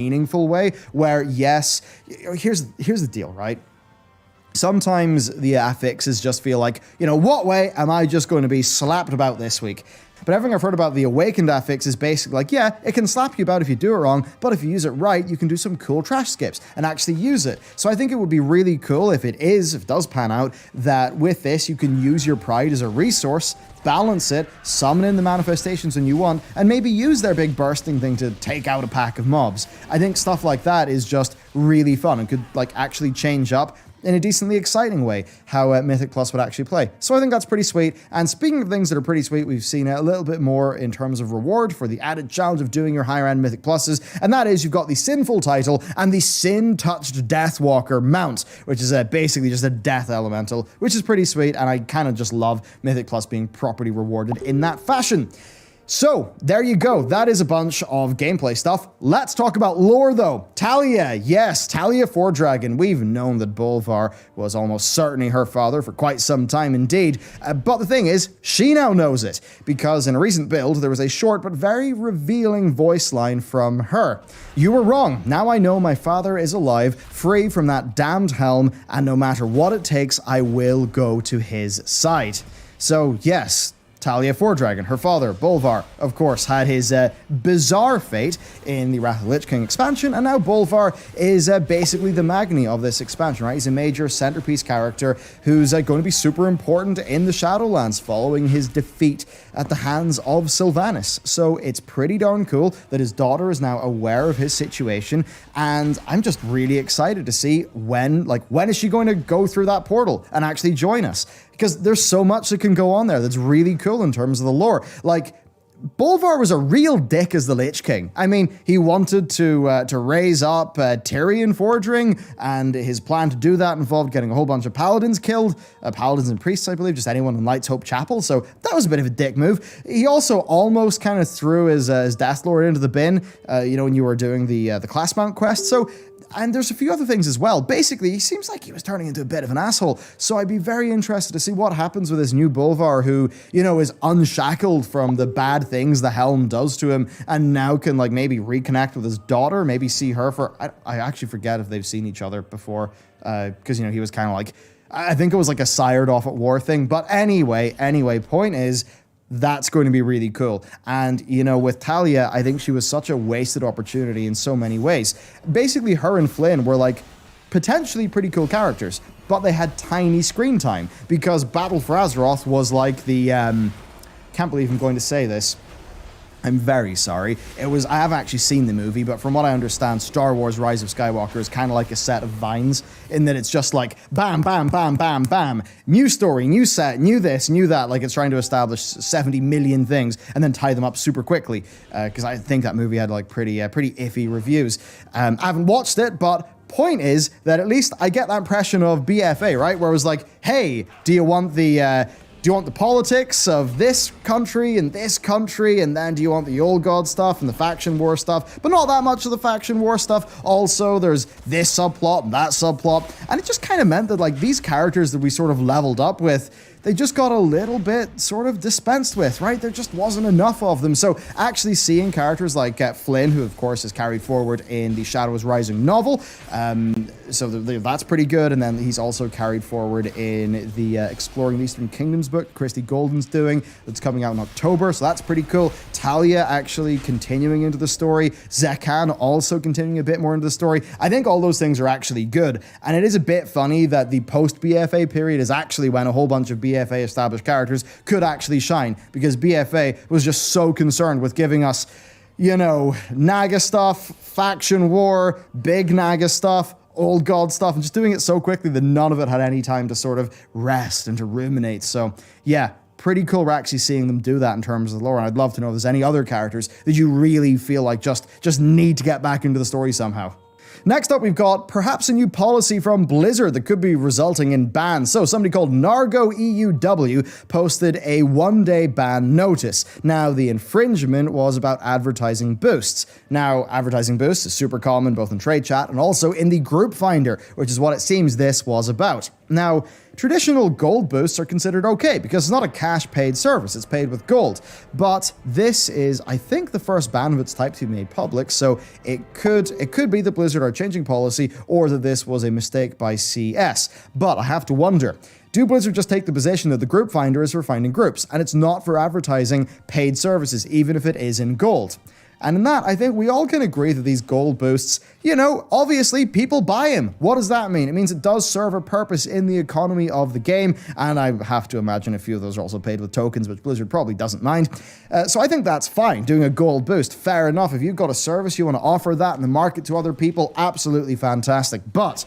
meaningful way, where yes, here's the deal, right? Sometimes the affixes just feel like, what way am I just going to be slapped about this week? But everything I've heard about the Awakened affix is basically like, yeah, it can slap you about if you do it wrong, but if you use it right, you can do some cool trash skips and actually use it. So I think it would be really cool if it does pan out, that with this, you can use your pride as a resource, balance it, summon in the manifestations when you want, and maybe use their big bursting thing to take out a pack of mobs. I think stuff like that is just really fun and could actually change up in a decently exciting way how Mythic Plus would actually play. So I think that's pretty sweet. And speaking of things that are pretty sweet, we've seen a little bit more in terms of reward for the added challenge of doing your higher end Mythic Pluses, and that is you've got the Sinful title and the Sin-Touched Deathwalker mount, which is basically just a death elemental, which is pretty sweet, and I kind of just love Mythic Plus being properly rewarded in that fashion. So, there you go. That is a bunch of gameplay stuff. Let's talk about lore, though. Talia. Yes, Talia Fordragon. We've known that Bolvar was almost certainly her father for quite some time indeed. But the thing is, she now knows it, because in a recent build, there was a short but very revealing voice line from her. You were wrong. Now I know my father is alive, free from that damned helm, and no matter what it takes, I will go to his side. So, yes, Talia Fordragon, her father, Bolvar, of course, had his bizarre fate in the Wrath of the Lich King expansion, and now Bolvar is basically the Magni of this expansion, right? He's a major centerpiece character who's going to be super important in the Shadowlands following his defeat at the hands of Sylvanas. So it's pretty darn cool that his daughter is now aware of his situation, and I'm just really excited to see when is she going to go through that portal and actually join us? Because there's so much that can go on there that's really cool in terms of the lore. Bolvar was a real dick as the Lich King. I mean, he wanted to raise up Tyrion Fordring, and his plan to do that involved getting a whole bunch of paladins killed, paladins and priests, I believe, just anyone in Light's Hope Chapel, so that was a bit of a dick move. He also almost kind of threw his Death Lord into the bin, when you were doing the class mount quest, and there's a few other things as well. Basically, he seems like he was turning into a bit of an asshole, so I'd be very interested to see what happens with this new Bolvar who, is unshackled from the bad things the Helm does to him, and now can, maybe reconnect with his daughter, maybe see her for... I actually forget if they've seen each other before, because, he was kind of I think it was a sired off at war thing, but anyway, point is, that's going to be really cool. And, with Talia, I think she was such a wasted opportunity in so many ways. Basically, her and Flynn were, potentially pretty cool characters, but they had tiny screen time, because Battle for Azeroth was the, can't believe I'm going to say this, I'm very sorry. I haven't actually seen the movie, but from what I understand, Star Wars Rise of Skywalker is kind of like a set of vines, in that it's just bam, bam, bam, bam, bam, new story, new set, new this, new that, it's trying to establish 70 million things and then tie them up super quickly, because I think that movie had pretty iffy reviews. I haven't watched it, but point is that at least I get that impression of BFA, right, where it was hey, do you want the politics of this country, and then do you want the old god stuff and the faction war stuff, but not that much of the faction war stuff. Also, there's this subplot and that subplot, and it just kind of meant that these characters that we sort of leveled up with, they just got a little bit sort of dispensed with, right? There just wasn't enough of them. So actually seeing characters like Flynn, who of course is carried forward in the Shadows Rising novel, so that's pretty good. And then he's also carried forward in the Exploring the Eastern Kingdoms book Christy Golden's doing, that's coming out in October, so that's pretty cool. Talia actually continuing into the story, Zekhan also continuing a bit more into the story. I think all those things are actually good, and it is a bit funny that the post-BFA period is actually when a whole bunch of BFA established characters could actually shine, because BFA was just so concerned with giving us, Naga stuff, faction war, big Naga stuff, old god stuff, and just doing it so quickly that none of it had any time to sort of rest and to ruminate. So yeah, pretty cool we're actually seeing them do that in terms of the lore, and I'd love to know if there's any other characters that you really feel just need to get back into the story somehow. Next up, we've got perhaps a new policy from Blizzard that could be resulting in bans. So somebody called Nargo EUW posted a one-day ban notice. Now, the infringement was about advertising boosts. Now, advertising boosts is super common both in trade chat and also in the group finder, which is what it seems this was about. Now, traditional gold boosts are considered okay because it's not a cash paid service, it's paid with gold. But this is, I think, the first ban of its type to be made public, so it could be that Blizzard are changing policy or that this was a mistake by CS. But I have to wonder, do Blizzard just take the position that the group finder is for finding groups, and it's not for advertising paid services, even if it is in gold? And in that, I think we all can agree that these gold boosts, obviously people buy them. What does that mean? It means it does serve a purpose in the economy of the game, and I have to imagine a few of those are also paid with tokens, which Blizzard probably doesn't mind. So I think that's fine, doing a gold boost. Fair enough. If you've got a service, you want to offer that in the market to other people, absolutely fantastic. But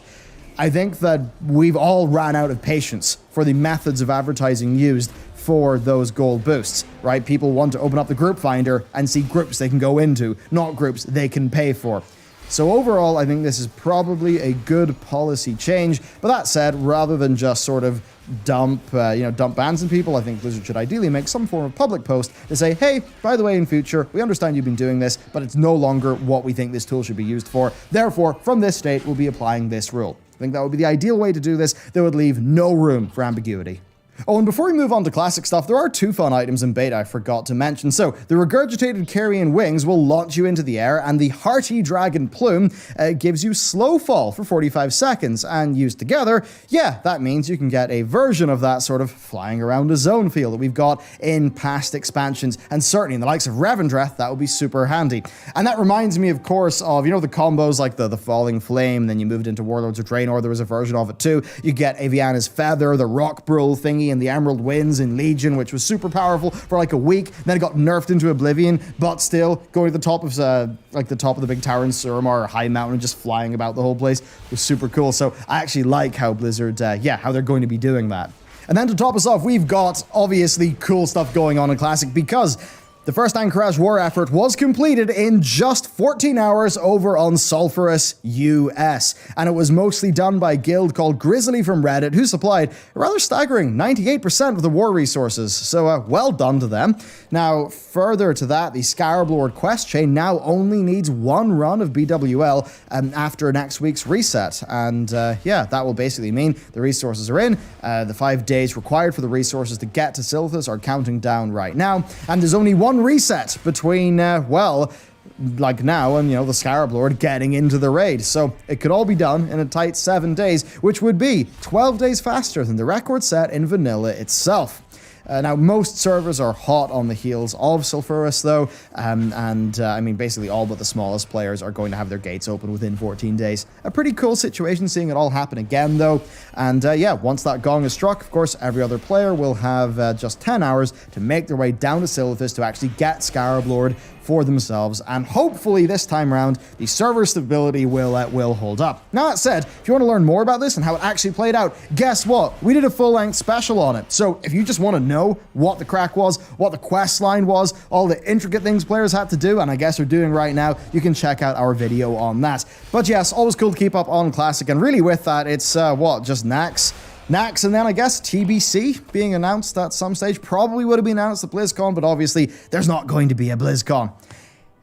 I think that we've all ran out of patience for the methods of advertising used for those gold boosts, right? People want to open up the group finder and see groups they can go into, not groups they can pay for. So overall, I think this is probably a good policy change. But that said, rather than just sort of dump bans on people, I think Blizzard should ideally make some form of public post to say, hey, by the way, in future, we understand you've been doing this, but it's no longer what we think this tool should be used for. Therefore, from this date, we'll be applying this rule. I think that would be the ideal way to do this. That would leave no room for ambiguity. Oh, and before we move on to classic stuff, there are two fun items in beta I forgot to mention. So, the regurgitated carrion wings will launch you into the air, and the hearty dragon plume gives you slow fall for 45 seconds. And used together, that means you can get a version of that sort of flying around a zone feel that we've got in past expansions. And certainly in the likes of Revendreth, that would be super handy. And that reminds me, of course, of, the combos like the Falling Flame, then you moved into Warlords of Draenor, there was a version of it too. You get Aviana's Feather, the Rock Brule thingy, and the Emerald Winds in Legion, which was super powerful for like a week. Then it got nerfed into Oblivion, but still going to the top of the big tower in Suramar or High Mountain and just flying about the whole place was super cool. So I actually like how Blizzard, how they're going to be doing that. And then to top us off, we've got obviously cool stuff going on in Classic because the first Anchorage War effort was completed in just 14 hours over on Sulphurous US, and it was mostly done by a guild called Grizzly from Reddit, who supplied a rather staggering 98% of the war resources, so well done to them. Now, further to that, the Scarab Lord quest chain now only needs one run of BWL after next week's reset, and that will basically mean the resources are in, the 5 days required for the resources to get to Silithus are counting down right now, and there's only one reset between, now and, the Scarab Lord getting into the raid. So it could all be done in a tight 7 days, which would be 12 days faster than the record set in vanilla itself. Now, most servers are hot on the heels of Sulphurous, though, basically all but the smallest players are going to have their gates open within 14 days. A pretty cool situation seeing it all happen again, though, and once that gong is struck, of course, every other player will have just 10 hours to make their way down to Silithus to actually get Scarab Lord for themselves, and hopefully this time around, the server stability will hold up. Now, that said, if you want to learn more about this and how it actually played out, guess what? We did a full-length special on it. So if you just want to know what the crack was, what the quest line was, all the intricate things players had to do, and I guess are doing right now, you can check out our video on that. But yes, always cool to keep up on Classic, and really with that, it's, just Nax, and then I guess TBC being announced at some stage. Probably would have been announced at BlizzCon, but obviously there's not going to be a BlizzCon.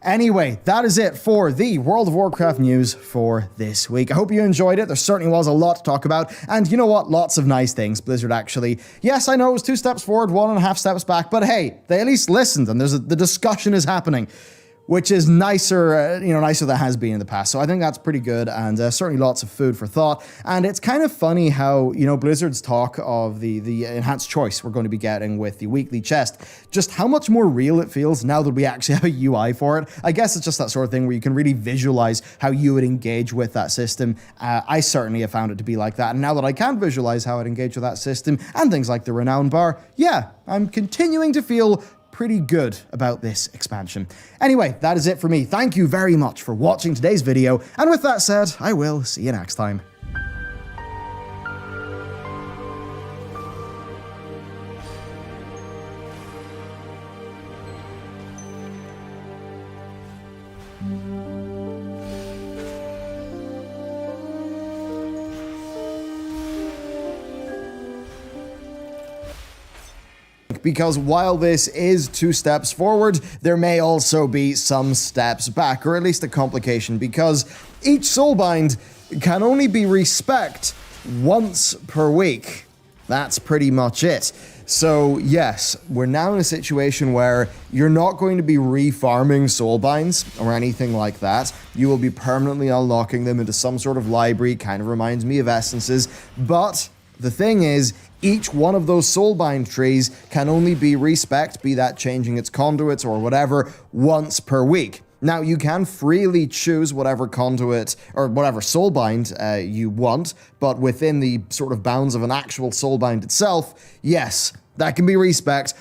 Anyway, that is it for the World of Warcraft news for this week. I hope you enjoyed it. There certainly was a lot to talk about. And you know what? Lots of nice things. Blizzard actually. Yes, I know it was 2 steps forward, 1.5 steps back, but hey, they at least listened and the discussion is happening, which is nicer, nicer than it has been in the past. So I think that's pretty good, and certainly lots of food for thought. And it's kind of funny how, Blizzard's talk of the enhanced choice we're going to be getting with the weekly chest, just how much more real it feels now that we actually have a UI for it. I guess it's just that sort of thing where you can really visualize how you would engage with that system. I certainly have found it to be like that. And now that I can visualize how I'd engage with that system and things like the Renown bar, I'm continuing to feel pretty good about this expansion. Anyway, that is it for me. Thank you very much for watching today's video, and with that said, I will see you next time. Because while this is 2 steps forward, there may also be some steps back, or at least a complication, because each soulbind can only be respect once per week. That's pretty much it. So yes, we're now in a situation where you're not going to be refarming soulbinds or anything like that. You will be permanently unlocking them into some sort of library, kind of reminds me of essences. But the thing is, each one of those soulbind trees can only be respec'd, be that changing its conduits or whatever, once per week. Now, you can freely choose whatever conduit or whatever soulbind you want, but within the sort of bounds of an actual soulbind itself, yes, that can be respec'd.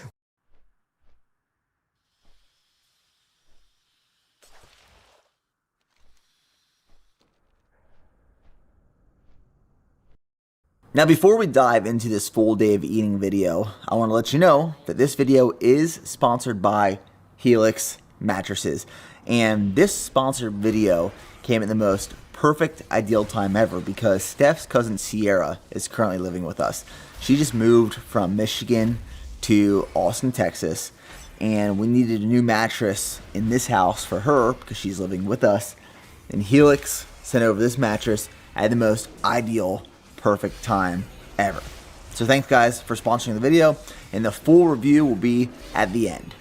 Now, before we dive into this full day of eating video, I want to let you know that this video is sponsored by Helix Mattresses. And this sponsored video came at the most perfect, ideal time ever because Steph's cousin Sierra is currently living with us. She just moved from Michigan to Austin, Texas, and we needed a new mattress in this house for her because she's living with us. And Helix sent over this mattress at the most ideal, perfect time ever. So thanks guys for sponsoring the video, and the full review will be at the end.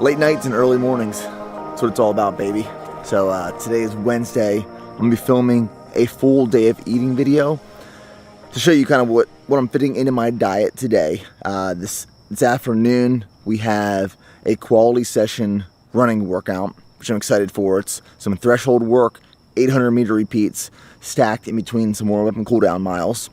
Late nights and early mornings, that's what it's all about, baby. So today is Wednesday. I'm gonna be filming a full day of eating video to show you kind of what I'm fitting into my diet today. This afternoon we have a quality session running workout, which I'm excited for. It's some threshold work, 800 meter repeats stacked in between some warm up and cool down miles.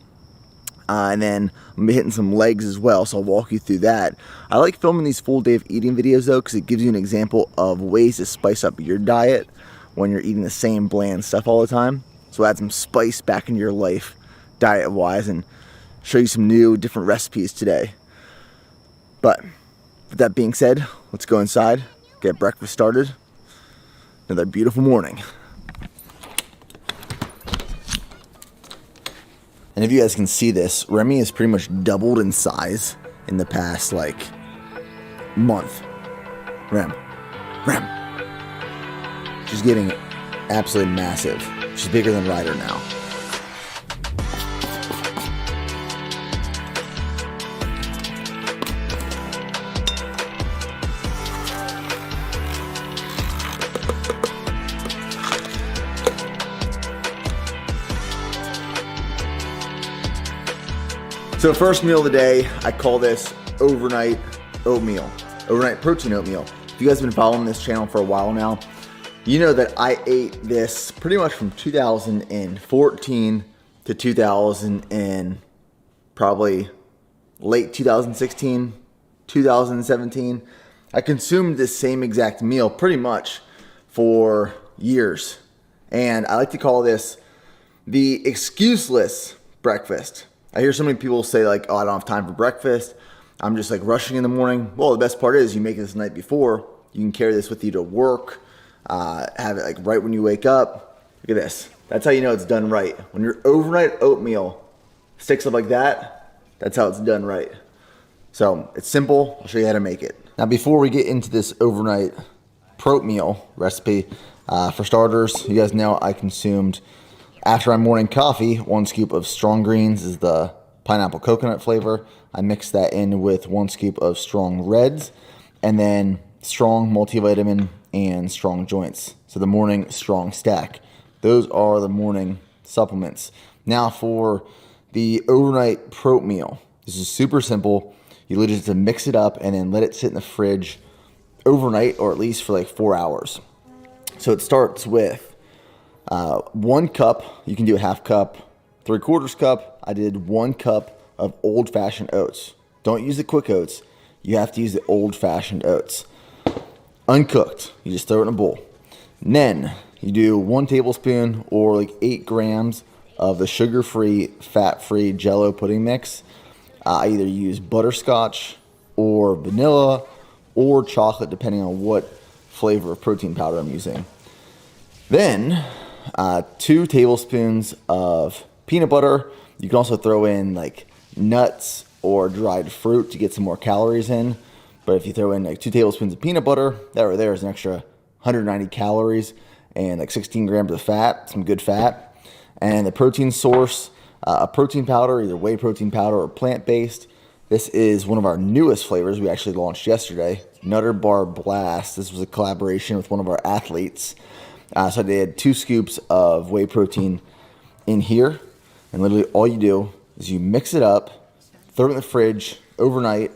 And then I'm gonna be hitting some legs as well, so I'll walk you through that. I like filming these full day of eating videos though, because it gives you an example of ways to spice up your diet when you're eating the same bland stuff all the time. So add some spice back into your life, diet wise, and show you some new, different recipes today. But with that being said, let's go inside, get breakfast started. Another beautiful morning. And if you guys can see this, Remy has pretty much doubled in size in the past, like, month. Rem. She's getting absolutely massive. She's bigger than Ryder now. So first meal of the day, I call this overnight oatmeal, overnight protein oatmeal. If you guys have been following this channel for a while now, you know that I ate this pretty much from 2014 to 2000 and probably late 2016, 2017. I consumed this same exact meal pretty much for years. And I like to call this the excuseless breakfast. I hear so many people say like, oh, I don't have time for breakfast. I'm just like rushing in the morning. Well, the best part is you make it this night before. You can carry this with you to work, have it like right when you wake up. Look at this. That's how you know it's done right. When your overnight oatmeal sticks up like that, that's how it's done right. So it's simple. I'll show you how to make it. Now, before we get into this overnight protein meal recipe, for starters, you guys know I consumed, after my morning coffee, 1 scoop of Strong Greens is the pineapple coconut flavor. I mixed that in with 1 scoop of Strong Reds, and then Strong Multivitamin and Strong Joints. So the morning Strong Stack. Those are the morning supplements. Now for the overnight protein meal. This is super simple. You literally just have to mix it up and then let it sit in the fridge overnight, or at least for like 4 hours. So it starts with 1 cup. You can do a half cup, 3/4 cup. I did 1 cup of old-fashioned oats. Don't use the quick oats. You have to use the old-fashioned oats. Uncooked. You just throw it in a bowl. And then you do 1 tablespoon or like 8 grams of the sugar-free, fat-free Jell-O pudding mix. I either use butterscotch or vanilla or chocolate, depending on what flavor of protein powder I'm using. Then 2 tablespoons of peanut butter. You can also throw in like nuts or dried fruit to get some more calories in. But if you throw in like 2 tablespoons of peanut butter, that right there is an extra 190 calories and like 16 grams of fat, some good fat. And the protein source, a protein powder, either whey protein powder or plant-based. This is one of our newest flavors we actually launched yesterday, Nutter Bar Blast. This was a collaboration with one of our athletes. So they had 2 scoops of whey protein in here. And literally all you do is you mix it up, throw it in the fridge overnight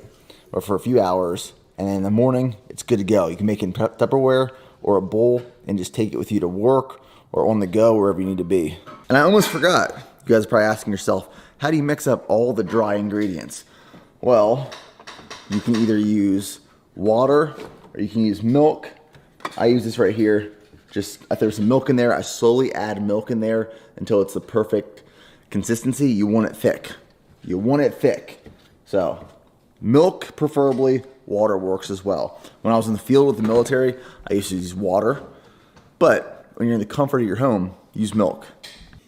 or for a few hours. And then in the morning, it's good to go. You can make it in Tupperware or a bowl and just take it with you to work or on the go, wherever you need to be. And I almost forgot. You guys are probably asking yourself, how do you mix up all the dry ingredients? Well, you can either use water or you can use milk. I use this right here. I throw some milk in there. I slowly add milk in there until it's the perfect consistency. You want it thick. You want it thick. So milk preferably, water works as well. When I was in the field with the military, I used to use water. But when you're in the comfort of your home, use milk.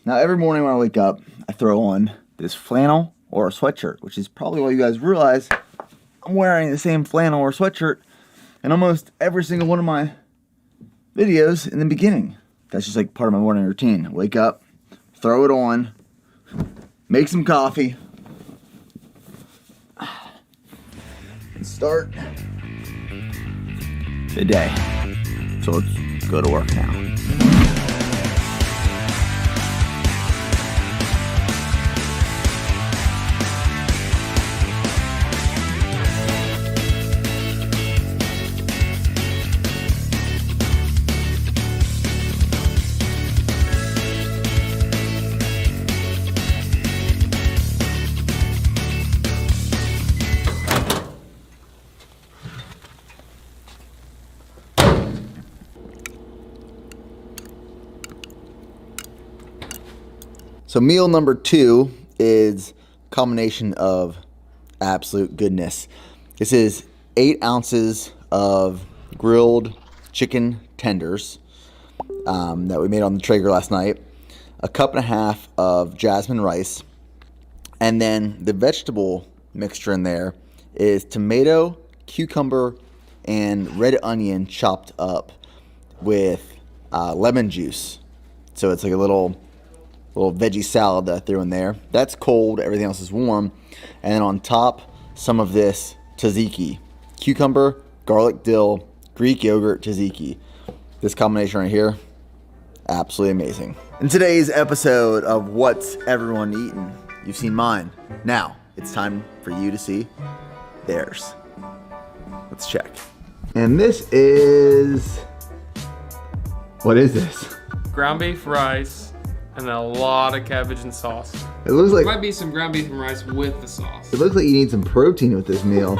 Now every morning when I wake up, I throw on this flannel or a sweatshirt, which is probably why you guys realize I'm wearing the same flannel or sweatshirt in almost every single one of my videos in the beginning. That's just like part of my morning routine. Wake up, throw it on, make some coffee, and start the day. So let's go to work now. So meal number 2 is a combination of absolute goodness. This is 8 ounces of grilled chicken tenders that we made on the Traeger last night, a cup and a half of jasmine rice, and then the vegetable mixture in there is tomato, cucumber, and red onion chopped up with lemon juice. So it's like a little veggie salad that I threw in there. That's cold, everything else is warm. And then on top, some of this tzatziki. Cucumber, garlic dill, Greek yogurt tzatziki. This combination right here, absolutely amazing. In today's episode of What's Everyone Eating, you've seen mine. Now, it's time for you to see theirs. Let's check. And this is... what is this? Ground beef rice and a lot of cabbage and sauce. It looks like... Might be some ground beef and rice with the sauce. It looks like you need some protein with this meal.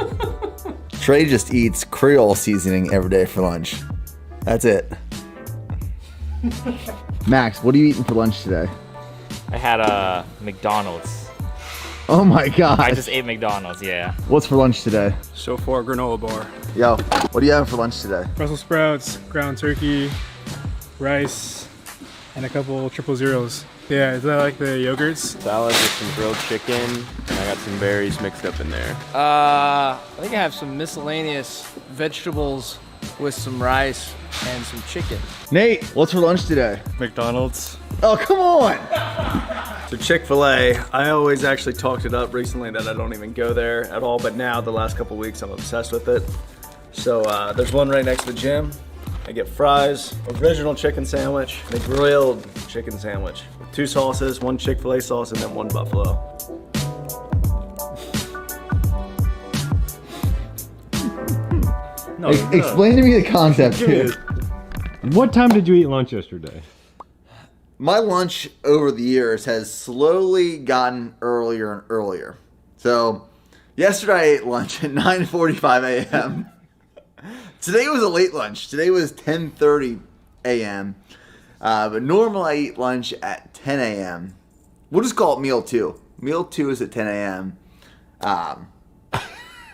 Trey just eats Creole seasoning every day for lunch. That's it. Max, what are you eating for lunch today? I had a McDonald's. Oh my god. I just ate McDonald's, yeah. What's for lunch today? So far, granola bar. Yo, what are you having for lunch today? Brussels sprouts, ground turkey, rice, and a couple 000s. Yeah, is that like the yogurts? Salad with some grilled chicken, and I got some berries mixed up in there. I think I have some miscellaneous vegetables with some rice and some chicken. Nate, what's for lunch today? McDonald's. Oh, come on! So Chick-fil-A, I always actually talked it up recently that I don't even go there at all, but now the last couple weeks I'm obsessed with it. So there's one right next to the gym. I get fries, original chicken sandwich, and a grilled chicken sandwich with 2 sauces, 1 Chick-fil-A sauce, and then 1 buffalo. No, Explain to me the concept, dude. What time did you eat lunch yesterday? My lunch over the years has slowly gotten earlier and earlier. So, yesterday I ate lunch at 9:45 a.m. Today was a late lunch. Today was 10:30 a.m. But normally I eat lunch at 10 a.m. We'll just call it meal 2. Meal 2 is at 10 a.m.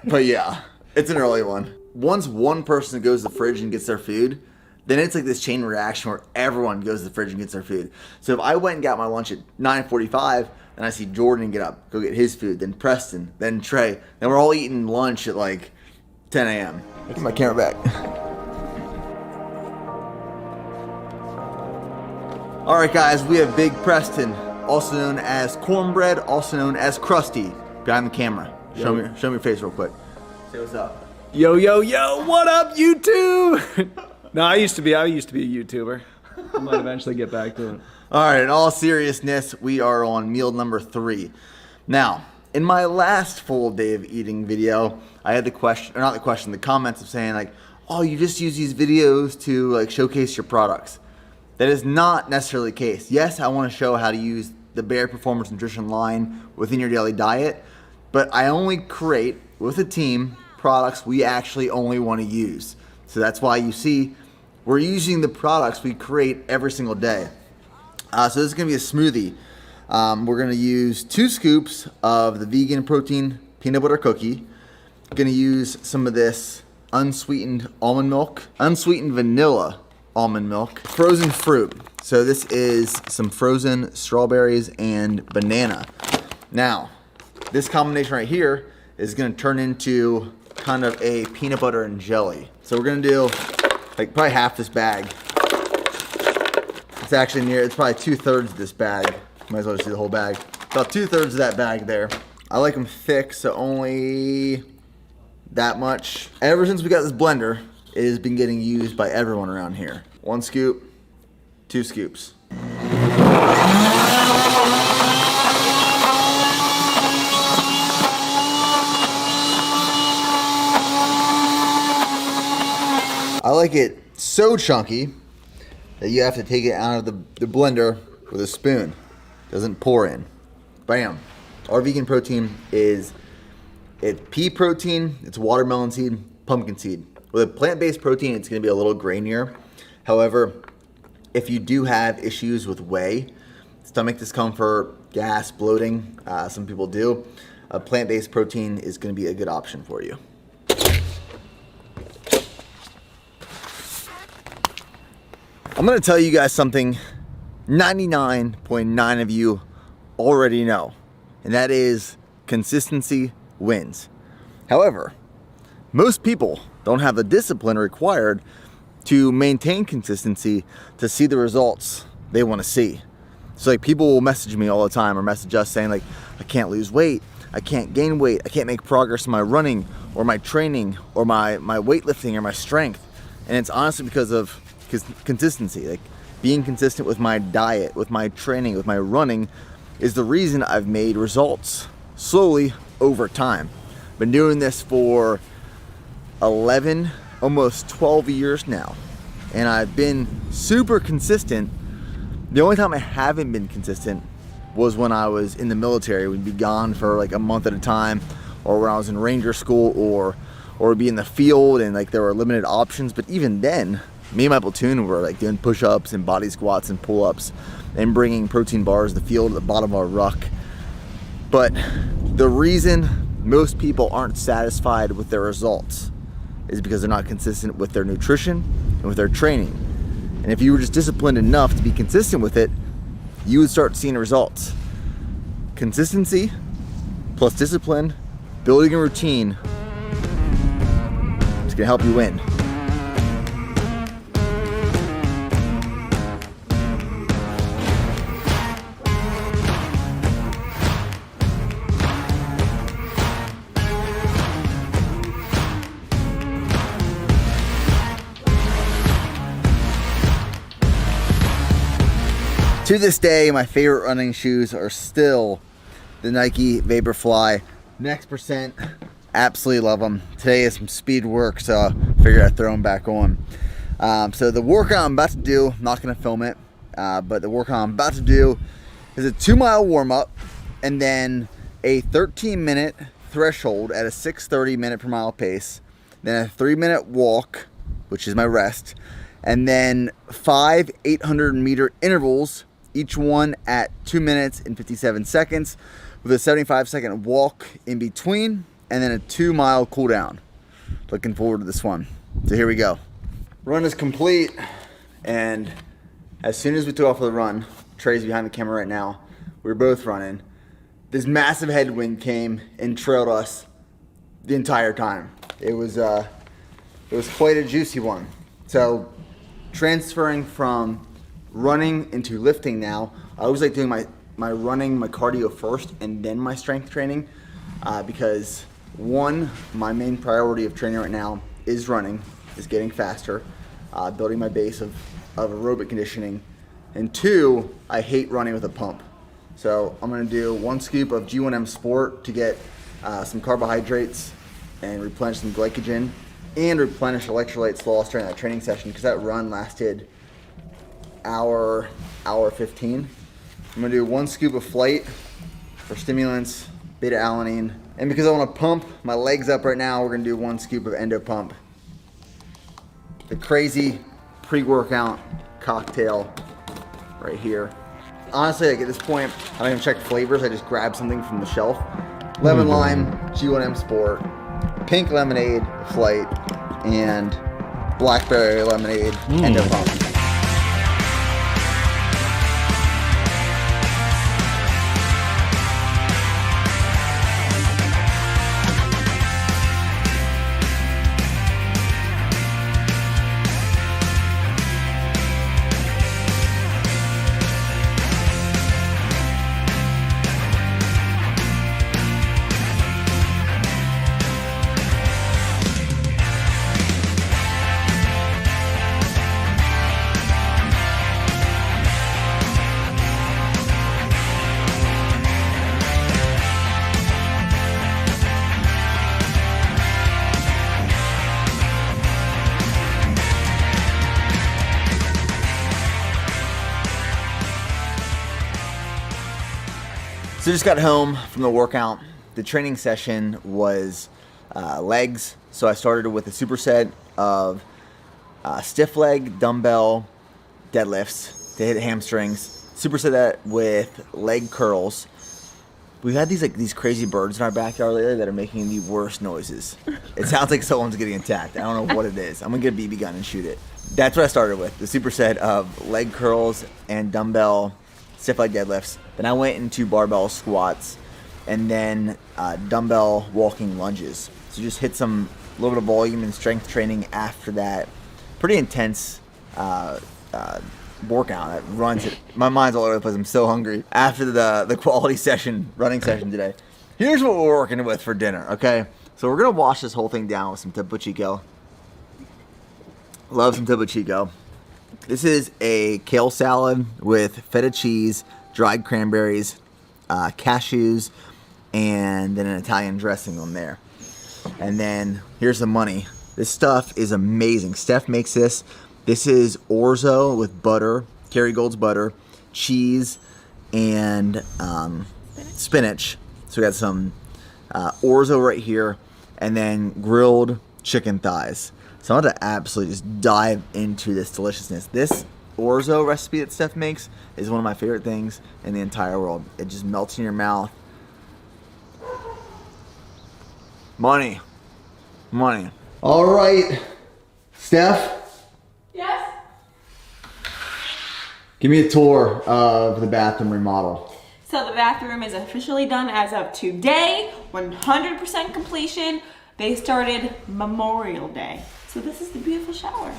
But yeah, it's an early one. Once one person goes to the fridge and gets their food, then it's like this chain reaction where everyone goes to the fridge and gets their food. So if I went and got my lunch at 9:45, and I see Jordan get up, go get his food, then Preston, then Trey, then we're all eating lunch at like 10 a.m. Get my camera back. All right, guys, we have Big Preston, also known as Cornbread, also known as Krusty, behind the camera. Show me your face real quick. Say what's up. Yo, yo, yo, what up, YouTube? No, I used to be a YouTuber. I might eventually get back to it. All right, in all seriousness, we are on meal number 3. Now, in my last full day of eating video, I had the comments of saying like, oh, you just use these videos to like showcase your products. That is not necessarily the case. Yes, I want to show how to use the Bare Performance Nutrition line within your daily diet, but I only create with a team products we actually only want to use. So that's why you see we're using the products we create every single day. So this is going to be a smoothie. We're going to use 2 scoops of the vegan protein peanut butter cookie. Going to use some of this unsweetened almond milk, unsweetened vanilla almond milk, frozen fruit. So this is some frozen strawberries and banana. Now, this combination right here is going to turn into kind of a peanut butter and jelly. So we're going to do like probably half this bag. It's actually it's probably 2/3 of this bag. Might as well just do the whole bag. About 2/3 of that bag there. I like them thick, so only that much. Ever since we got this blender, it has been getting used by everyone around here. 1 scoop, 2 scoops. I like it so chunky that you have to take it out of the blender with a spoon. Doesn't pour in. Bam. Our vegan protein it's pea protein, it's watermelon seed, pumpkin seed. With a plant-based protein, it's going to be a little grainier. However, if you do have issues with whey, stomach discomfort, gas, bloating, some people do, a plant-based protein is going to be a good option for you. I'm going to tell you guys something 99.9% of you already know, and that is consistency wins. However, most people don't have the discipline required to maintain consistency to see the results they want to see. So like people will message me all the time or message us saying like, I can't lose weight, I can't gain weight, I can't make progress in my running or my training or my weightlifting or my strength. And it's honestly because of consistency. Like being consistent with my diet, with my training, with my running is the reason I've made results slowly over time. Been doing this for 11, almost 12 years now, and I've been super consistent. The only time I haven't been consistent was when I was in the military. We'd be gone for like a month at a time, or when I was in ranger school, or be in the field and like there were limited options. But even then, me and my platoon were like doing push-ups and body squats and pull-ups and bringing protein bars to the field at the bottom of our ruck. But the reason most people aren't satisfied with their results is because they're not consistent with their nutrition and with their training. And if you were just disciplined enough to be consistent with it, you would start seeing results. Consistency plus discipline, building a routine is gonna help you win. To this day, my favorite running shoes are still the Nike Vaporfly Next Percent. Absolutely love them. Today is some speed work, so I figured I'd throw them back on. So the workout I'm about to do, I'm not going to film it, but the workout I'm about to do is a 2-mile warm-up and then a 13-minute threshold at a 6:30 minute per mile pace, then a 3-minute walk, which is my rest, and then 5 800-meter intervals, each one at 2 minutes and 57 seconds with a 75-second walk in between, and then a 2-mile cool down. Looking forward to this one. So here we go. Run is complete, and as soon as we took off for the run, Trey's behind the camera right now, we were both running. This massive headwind came and trailed us the entire time. It was quite a juicy one. So transferring from running into lifting now. I always like doing my running, my cardio first, and then my strength training, because one, my main priority of training right now is running, is getting faster, building my base of aerobic conditioning, and two, I hate running with a pump. So I'm gonna do 1 scoop of G1M Sport to get some carbohydrates and replenish some glycogen, and replenish electrolytes lost during that training session, because that run lasted hour 15. I'm gonna do 1 scoop of Flight for stimulants, beta alanine, and because I wanna pump my legs up right now, we're gonna do 1 scoop of Endo Pump. The crazy pre-workout cocktail right here. Honestly, like at this point, I don't even check flavors, I just grab something from the shelf. Lemon lime, G1M Sport, pink lemonade, Flight, and blackberry lemonade, Endo Pump. So just got home from the workout. The training session was legs. So I started with a superset of stiff leg dumbbell deadlifts to hit hamstrings. Superset that with leg curls. We've had these crazy birds in our backyard lately that are making the worst noises. It sounds like someone's getting attacked. I don't know what it is. I'm gonna get a BB gun and shoot it. That's what I started with, the superset of leg curls and dumbbell stiff leg deadlifts. Then I went into barbell squats and then dumbbell walking lunges. So just hit some little bit of volume and strength training after that. Pretty intense workout. That runs it. My mind's all over the place. I'm so hungry. After the quality session, running session today. Here's what we're working with for dinner, okay? So we're gonna wash this whole thing down with some Topo Chico. Love some Topo Chico. This is a kale salad with feta cheese, dried cranberries, cashews, and then an Italian dressing on there. And then here's the money. This stuff is amazing. Steph makes this. This is orzo with butter, Kerrygold's butter, cheese, and spinach. So we got some orzo right here, and then grilled chicken thighs. So I'm going to absolutely just dive into this deliciousness. This orzo recipe that Steph makes is one of my favorite things in the entire world. It just melts in your mouth. Money. Money. All right, Steph. Yes? Give me a tour of the bathroom remodel. So the bathroom is officially done as of today, 100% completion. They started Memorial Day. So this is the beautiful shower.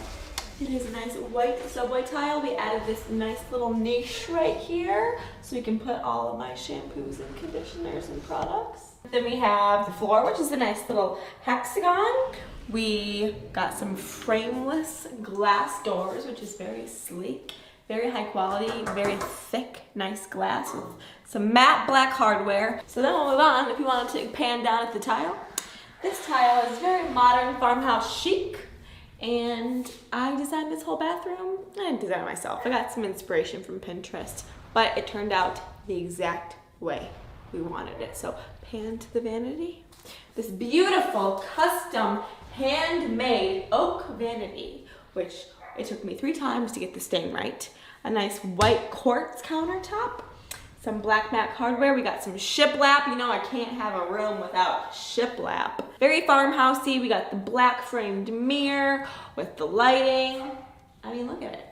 It is a nice white subway tile. We added this nice little niche right here so we can put all of my shampoos and conditioners and products. Then we have the floor, which is a nice little hexagon. We got some frameless glass doors, which is very sleek, very high quality, very thick, nice glass with some matte black hardware. So then we'll move on. If you wanted to pan down at the tile, this tile is very modern, farmhouse chic. And I designed this whole bathroom. I didn't design it myself. I got some inspiration from Pinterest, but it turned out the exact way we wanted it. So pan to the vanity. This beautiful custom handmade oak vanity, which it took me 3 times to get the stain right. A nice white quartz countertop. Some black matte hardware. We got some shiplap. You know I can't have a room without shiplap. Very farmhousey. We got the black framed mirror with the lighting. I mean, look at it.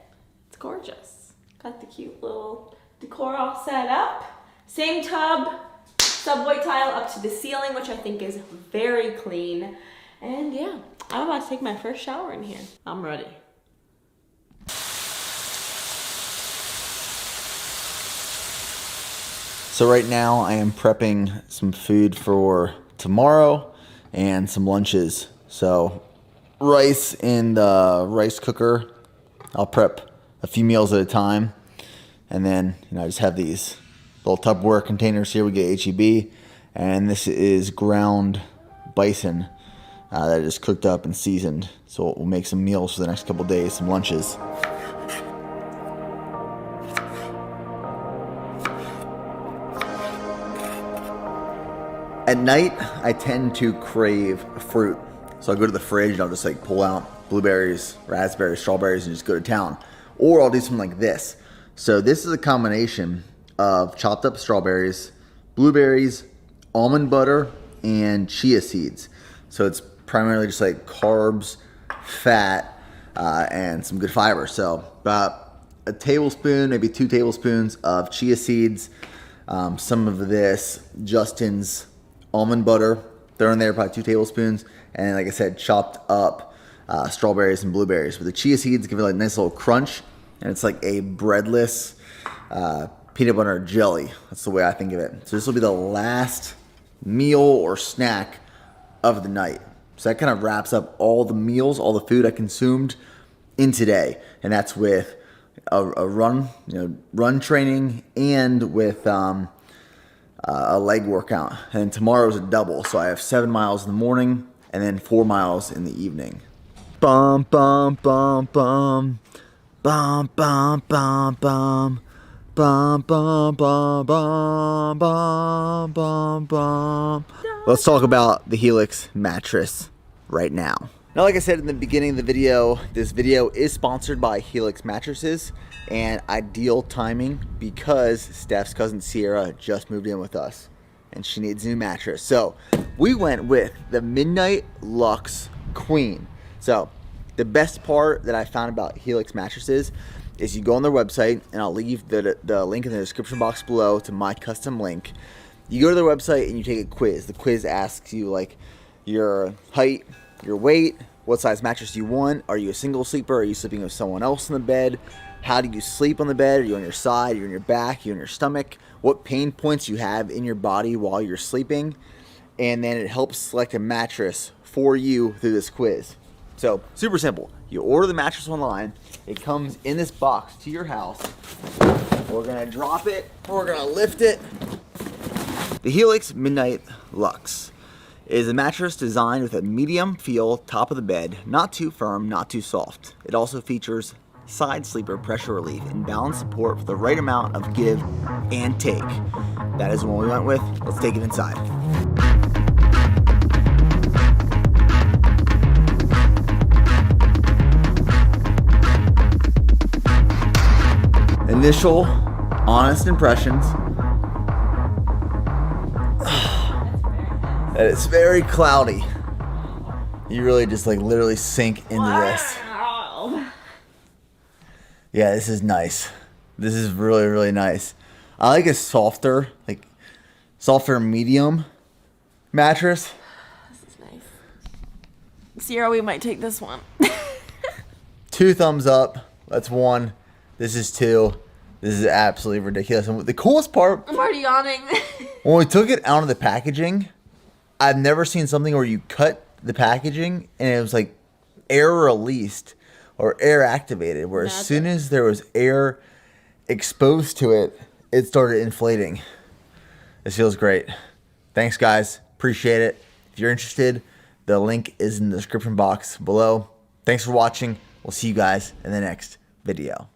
It's gorgeous. Got the cute little decor all set up. Same tub, subway tile up to the ceiling, which I think is very clean. And yeah, I'm about to take my first shower in here. I'm ready. So right now I am prepping some food for tomorrow and some lunches. So rice in the rice cooker. I'll prep a few meals at a time. And then, I just have these little Tupperware containers here. We get HEB. And this is ground bison that I just cooked up and seasoned. So we'll make some meals for the next couple days, some lunches. At night, I tend to crave fruit. So I'll go to the fridge and I'll just like pull out blueberries, raspberries, strawberries, and just go to town. Or I'll do something like this. So this is a combination of chopped up strawberries, blueberries, almond butter, and chia seeds. So it's primarily just like carbs, fat, and some good fiber. So about a tablespoon, maybe 2 tablespoons of chia seeds, some of this Justin's almond butter, throw in there probably 2 tablespoons, and like I said, chopped up strawberries and blueberries. With the chia seeds, give it like a nice little crunch, and it's like a breadless peanut butter jelly. That's the way I think of it. So this will be the last meal or snack of the night. So that kind of wraps up all the meals, all the food I consumed in today, and that's with a run, run training, and with a leg workout. And tomorrow's a double, so I have 7 miles in the morning and then 4 miles in the evening. Bum bum bum bum bum bum bum bum bum bum bum bum bum bum bum. Let's talk about the Helix mattress right now. Now, like I said in the beginning of the video, this video is sponsored by Helix mattresses, and ideal timing because Steph's cousin Sierra just moved in with us and she needs a new mattress. So we went with the Midnight Lux Queen. So the best part that I found about Helix mattresses is you go on their website, and I'll leave the link in the description box below to my custom link. You go to their website and you take a quiz. The quiz asks you like your height, your weight, what size mattress you want, are you a single sleeper, are you sleeping with someone else in the bed, how do you sleep on the bed, are you on your side, are you on your back, are you on your stomach, what pain points you have in your body while you're sleeping, and then it helps select a mattress for you through this quiz. So super simple. You order the mattress online, it comes in this box to your house. We're gonna drop it, we're gonna lift it. The Helix Midnight Lux is a mattress designed with a medium feel top of the bed, not too firm, not too soft. It also features side sleeper pressure relief and balance support for the right amount of give and take. That is the one we went with. Let's take it inside. Initial honest impressions. That it's very cloudy. You really just like literally sink into this. Wow. Yeah, this is nice. This is really, really nice. I like a softer medium mattress. This is nice. Sierra, we might take this one. 2 thumbs up. That's 1. This is 2. This is absolutely ridiculous. And the coolest part, I'm already yawning. when we took it out of the packaging, I've never seen something where you cut the packaging and it was like air released or air activated, where as soon as there was air exposed to it, it started inflating. This feels great. Thanks, guys. Appreciate it. If you're interested, the link is in the description box below. Thanks for watching. We'll see you guys in the next video.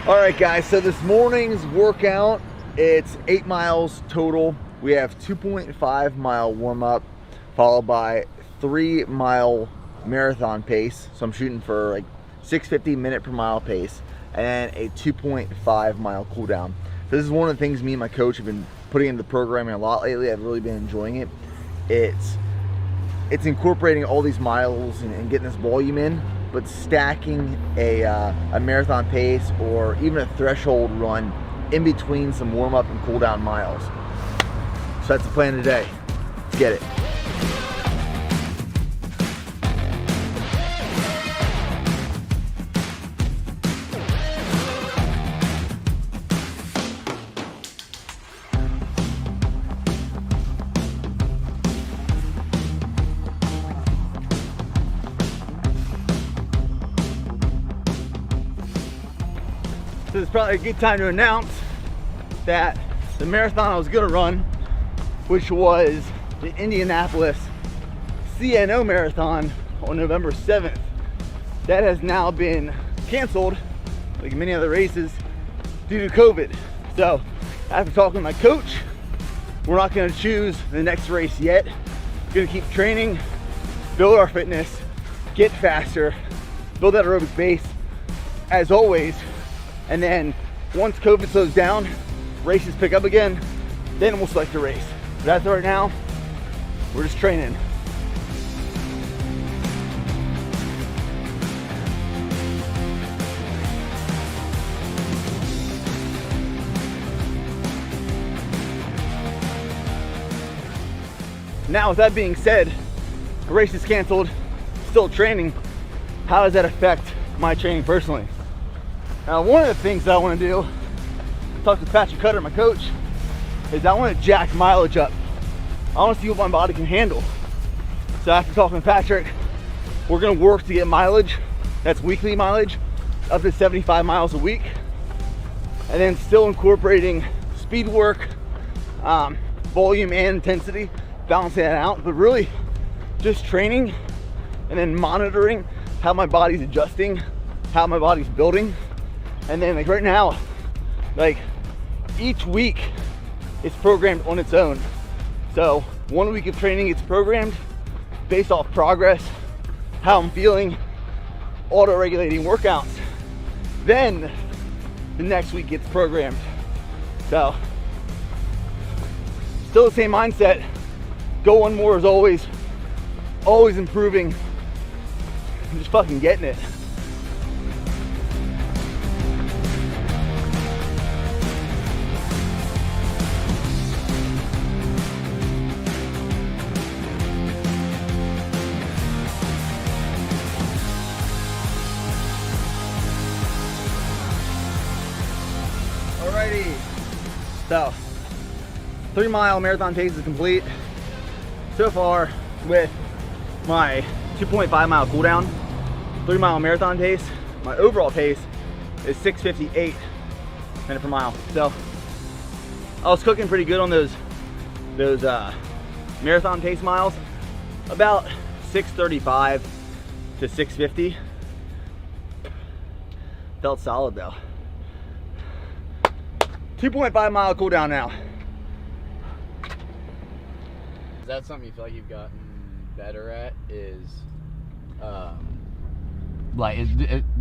All right, guys, so this morning's workout, it's 8 miles total. We have 2.5 mile warm up, followed by 3 mile marathon pace. So I'm shooting for like 650 minute per mile pace, and a 2.5 mile cool down. So this is one of the things me and my coach have been putting into the programming a lot lately. I've really been enjoying it. It's incorporating all these miles and getting this volume in, but stacking a marathon pace or even a threshold run in between some warm up and cool down miles. So that's the plan today. Let's get it. So it's probably a good time to announce that the marathon I was gonna run, which was the Indianapolis CNO Marathon on November 7th, that has now been canceled, like many other races, due to COVID. So after talking to my coach, we're not gonna choose the next race yet. We're gonna keep training, build our fitness, get faster, build that aerobic base as always. And then once COVID slows down, races pick up again, then we'll select a race. But as of right now, we're just training. Now with that being said, the race is canceled, still training. How does that affect my training personally? Now, one of the things that I want to do, talk to Patrick Cutter, my coach, is I want to jack mileage up. I want to see what my body can handle. So after talking to Patrick, we're going to work to get mileage, that's weekly mileage, up to 75 miles a week. And then still incorporating speed work, volume and intensity, balancing that out, but really just training and then monitoring how my body's adjusting, how my body's building. And then like right now, like each week is programmed on its own. So 1 week of training it's programmed based off progress, how I'm feeling, auto-regulating workouts. Then the next week gets programmed. So still the same mindset. Go one more is always improving. I'm just fucking getting it. Alrighty, so 3 mile marathon pace is complete. So far with my 2.5 mile cool down, 3 mile marathon pace, my overall pace is 6:58 minutes per mile. So I was cooking pretty good on those marathon pace miles, about 6:35 to 6:50. Felt solid though. 2.5 mile cool down now. Is that something you feel like you've gotten better at? Do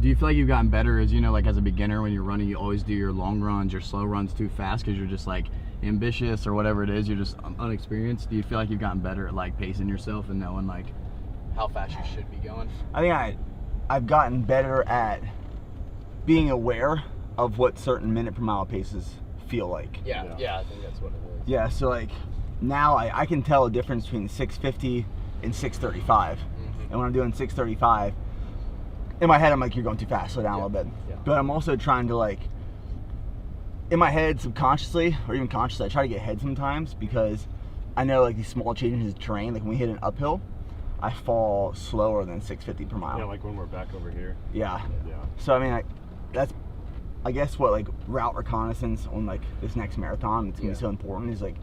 you feel like you've gotten better as, you know, like as a beginner when you're running, you always do your long runs, your slow runs too fast because you're just like ambitious or whatever it is, you're just unexperienced? Do you feel like you've gotten better at like pacing yourself and knowing like how fast you should be going? I think I've gotten better at being aware of what certain minute per mile paces feel like. Yeah, I think that's what it is. Yeah, so like now I can tell a difference between 6:50 and 6:35. Mm-hmm. And when I'm doing 6:35, in my head I'm like, you're going too fast, slow down a little bit. Yeah. But I'm also trying to like, in my head subconsciously or even consciously, I try to get ahead sometimes because I know like these small changes in terrain, like when we hit an uphill, I fall slower than 6:50 per mile. Yeah, like when we're back over here. Yeah. So I mean, that's, I guess what like route reconnaissance on like this next marathon, it's gonna be so important is like,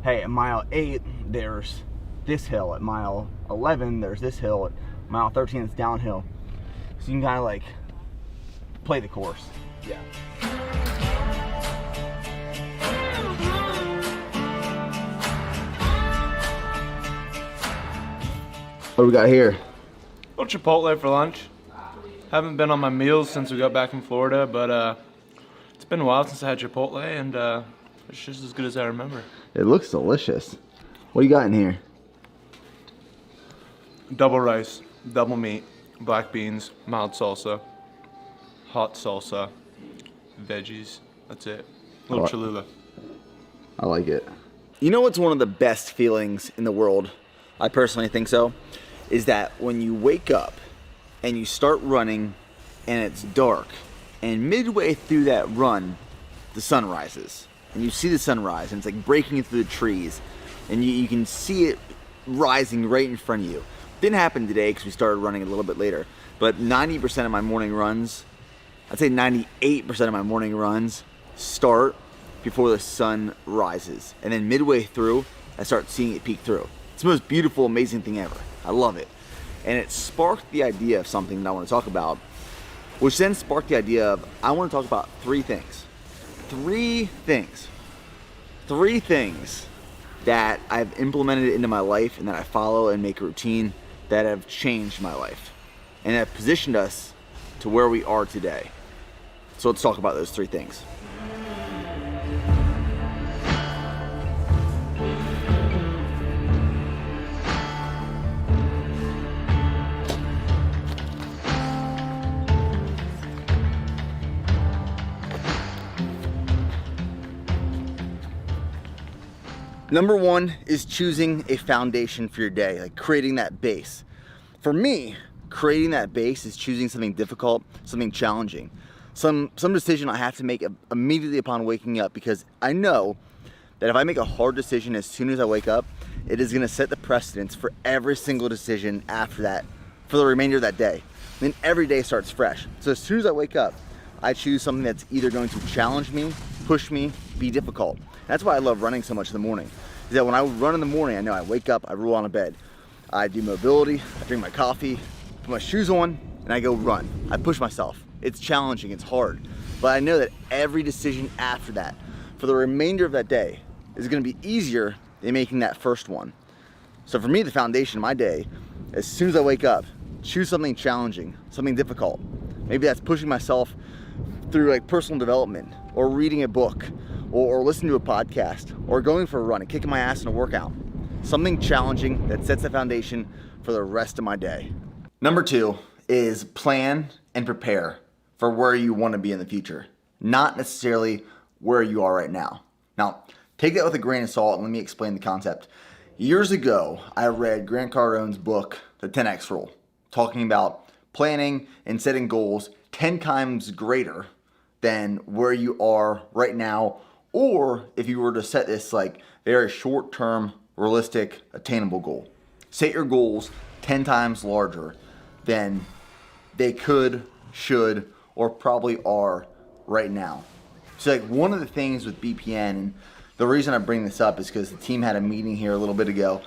hey, at mile 8 there's this hill, at mile 11 there's this hill, at mile 13 it's downhill. So you can kind of like play the course. Yeah. What do we got here? Little Chipotle for lunch. Haven't been on my meals since we got back from Florida, but it's been a while since I had Chipotle, and it's just as good as I remember. It looks delicious. What do you got in here? Double rice, double meat, black beans, mild salsa, hot salsa, veggies. That's it. Little Cholula. I like it. You know what's one of the best feelings in the world? I personally think so. Is that when you wake up and you start running and it's dark, and midway through that run, the sun rises. And you see the sunrise, and it's like breaking through the trees, and you can see it rising right in front of you. Didn't happen today because we started running a little bit later, but 90% of my morning runs, I'd say 98% of my morning runs start before the sun rises. And then midway through, I start seeing it peek through. It's the most beautiful, amazing thing ever. I love it. And it sparked the idea of something that I want to talk about, which then sparked the idea of, I want to talk about three things. Three things that I've implemented into my life and that I follow and make a routine that have changed my life and have positioned us to where we are today. So let's talk about those three things. Number one is choosing a foundation for your day, like creating that base. For me, creating that base is choosing something difficult, something challenging, some decision I have to make immediately upon waking up, because I know that if I make a hard decision as soon as I wake up, it is gonna set the precedence for every single decision after that, for the remainder of that day. Then every day starts fresh. So as soon as I wake up, I choose something that's either going to challenge me, push me, be difficult. That's why I love running so much in the morning. Is that when I run in the morning, I know I wake up, I roll out of bed, I do mobility, I drink my coffee, put my shoes on, and I go run. I push myself. It's challenging, it's hard. But I know that every decision after that, for the remainder of that day, is gonna be easier than making that first one. So for me, the foundation of my day, as soon as I wake up, choose something challenging, something difficult. Maybe that's pushing myself through like personal development, or reading a book, or listening to a podcast, or going for a run and kicking my ass in a workout. Something challenging that sets the foundation for the rest of my day. Number two is plan and prepare for where you want to be in the future, not necessarily where you are right now. Now, take that with a grain of salt and let me explain the concept. Years ago, I read Grant Cardone's book, The 10X Rule, talking about planning and setting goals 10 times greater than where you are right now, or if you were to set this like very short-term, realistic, attainable goal. Set your goals 10 times larger than they could, should, or probably are right now. So like one of the things with BPN, and the reason I bring this up is because the team had a meeting here a little bit ago,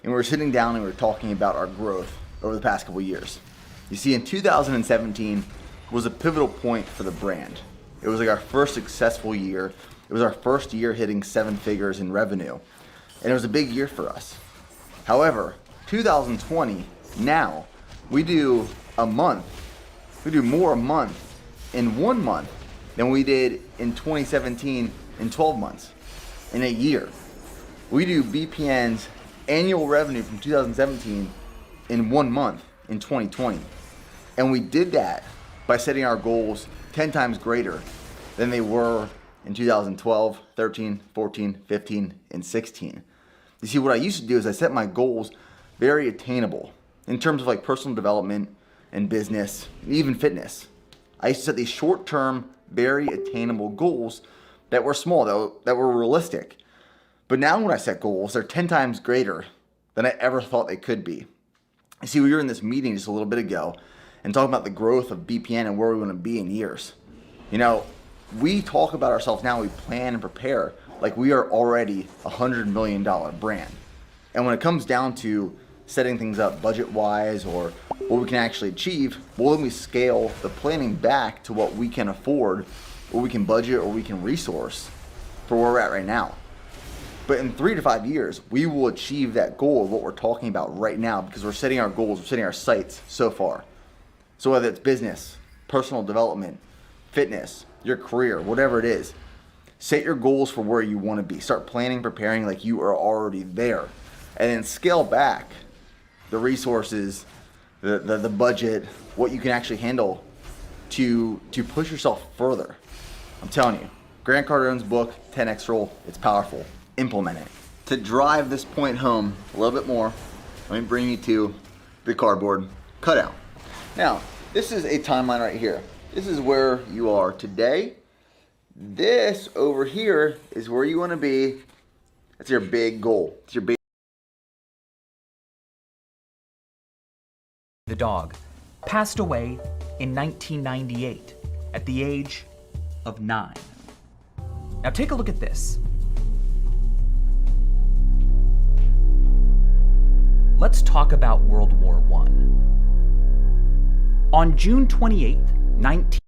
and we were sitting down and we were talking about our growth over the past couple years. You see, in 2017 was a pivotal point for the brand. It was like our first successful year. It was our first year hitting 7 figures in revenue, and it was a big year for us. However, 2020, now, we do more a month in 1 month than we did in 2017 in 12 months, in a year. We do BPN's annual revenue from 2017 in 1 month in 2020. And we did that by setting our goals 10 times greater than they were in 2012, 13, 14, 15, and 16. You see, what I used to do is I set my goals very attainable in terms of like personal development and business, and even fitness. I used to set these short-term, very attainable goals that were small, that were realistic. But now when I set goals, they're 10 times greater than I ever thought they could be. You see, we were in this meeting just a little bit ago and talking about the growth of BPN and where we want to be in years. You know, we talk about ourselves now, we plan and prepare like we are already a $100 million brand. And when it comes down to setting things up budget-wise or what we can actually achieve, well, then we scale the planning back to what we can afford, or we can budget, or we can resource for where we're at right now. But in 3 to 5 years, we will achieve that goal of what we're talking about right now, because we're setting our goals, we're setting our sights so far. So whether it's business, personal development, fitness, your career, whatever it is, set your goals for where you want to be. Start planning, preparing like you are already there. And then scale back the resources the budget, what you can actually handle to push yourself further. I'm telling you, Grant Cardone's book, 10X Rule, it's powerful. Implement it. To drive this point home a little bit more, let me bring you to the cardboard cutout. Now, this is a timeline right here. This is where you are today. This over here is where you want to be. That's your big goal. It's your big. The dog passed away in 1998 at the age of 9. Now take a look at this. Let's talk about World War I. On June 28, 19...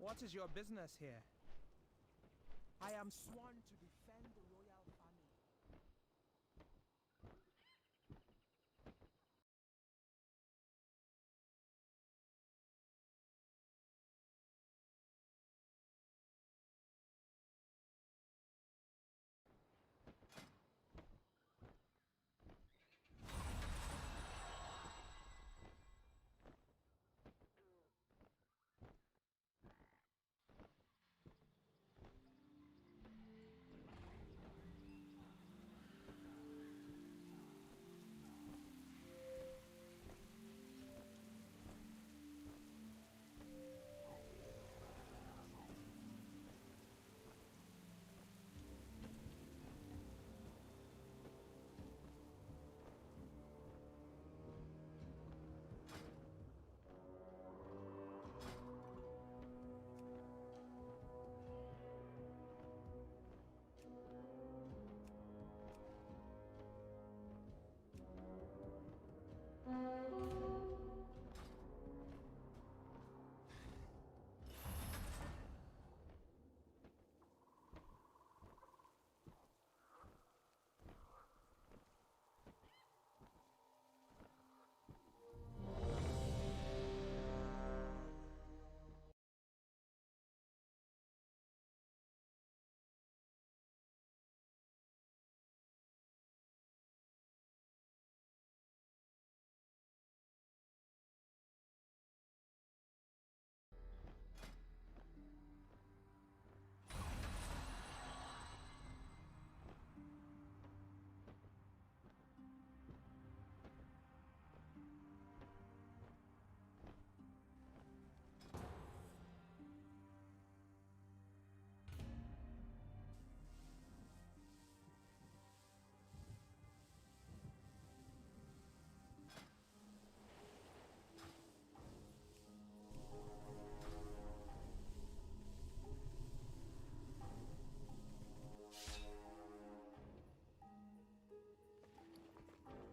What is your business here? I am sworn to defend the royal family.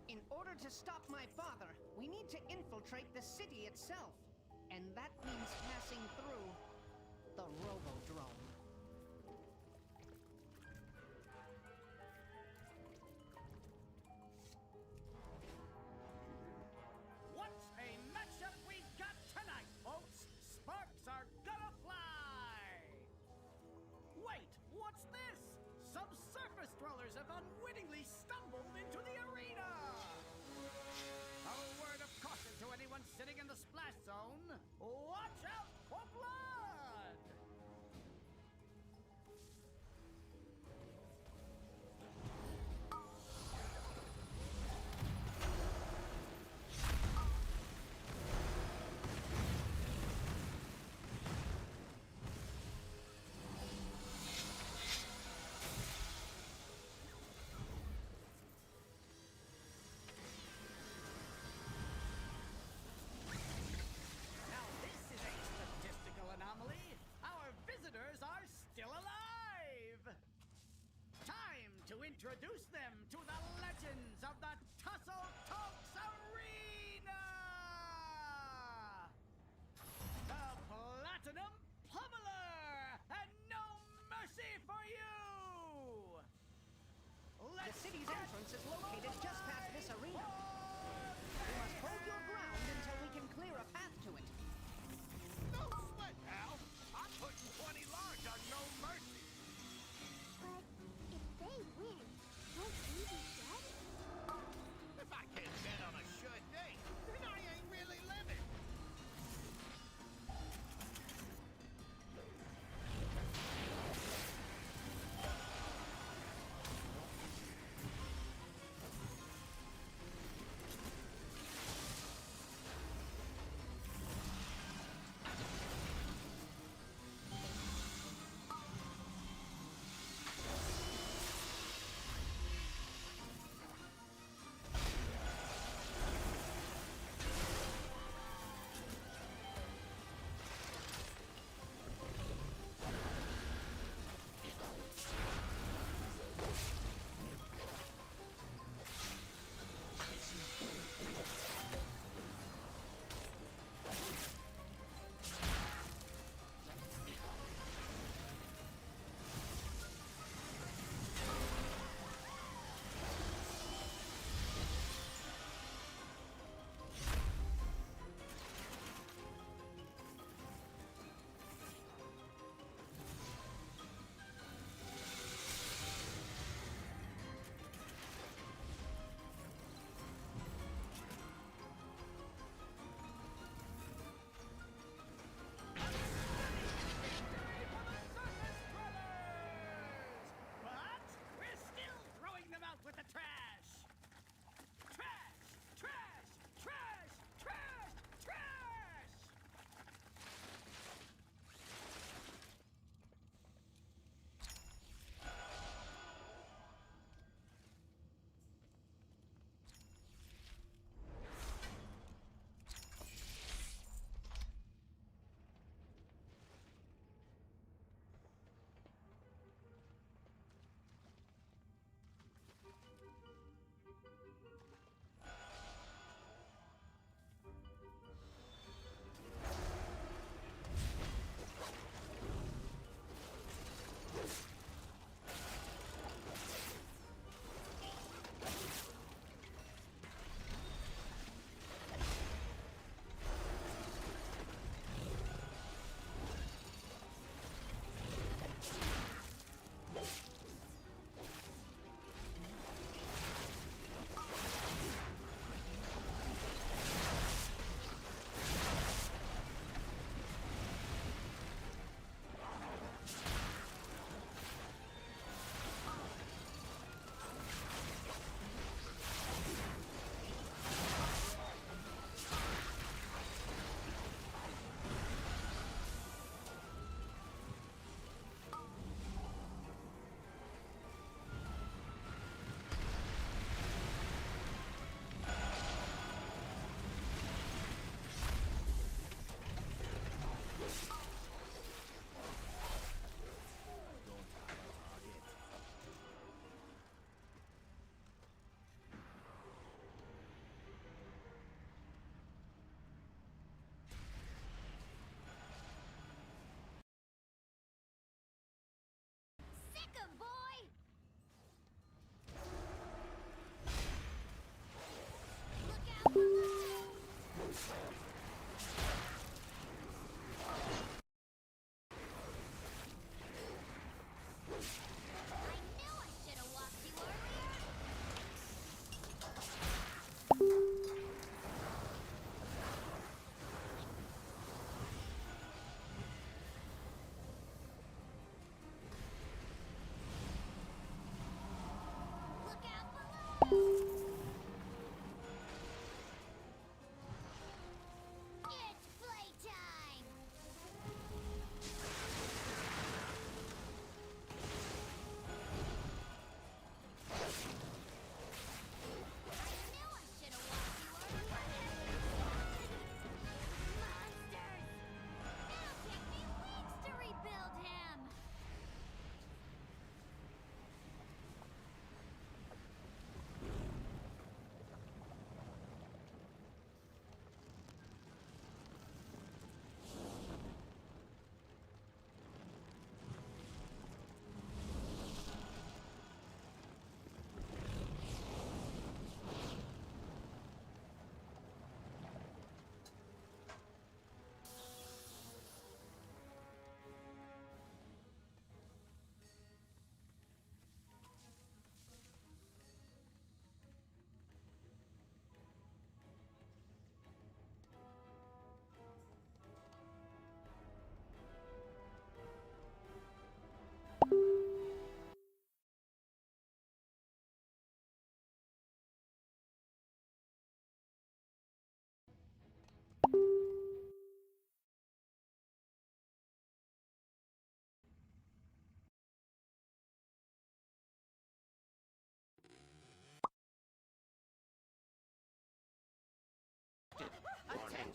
In order to stop my father, we need to infiltrate the city itself. And that means passing through the Robodrome. What a matchup we got tonight, folks! Sparks are gonna fly! Wait, what's this? Some surface dwellers have unwittingly stumbled into the arena! A word of caution to anyone sitting in the splash zone. Watch out for blood! Anomaly, our visitors are still alive! Time to introduce them to the legends of the Tussle Talks Arena! The Platinum Pummeler! And no mercy for you! The city's entrance is located just past this arena. You must hold your ground until we can clear a path to it. No sweat, pal! I'm putting 20 large on no mercy! But if they win, won't we be dead? If I can't bet on a sure thing, then I ain't really living!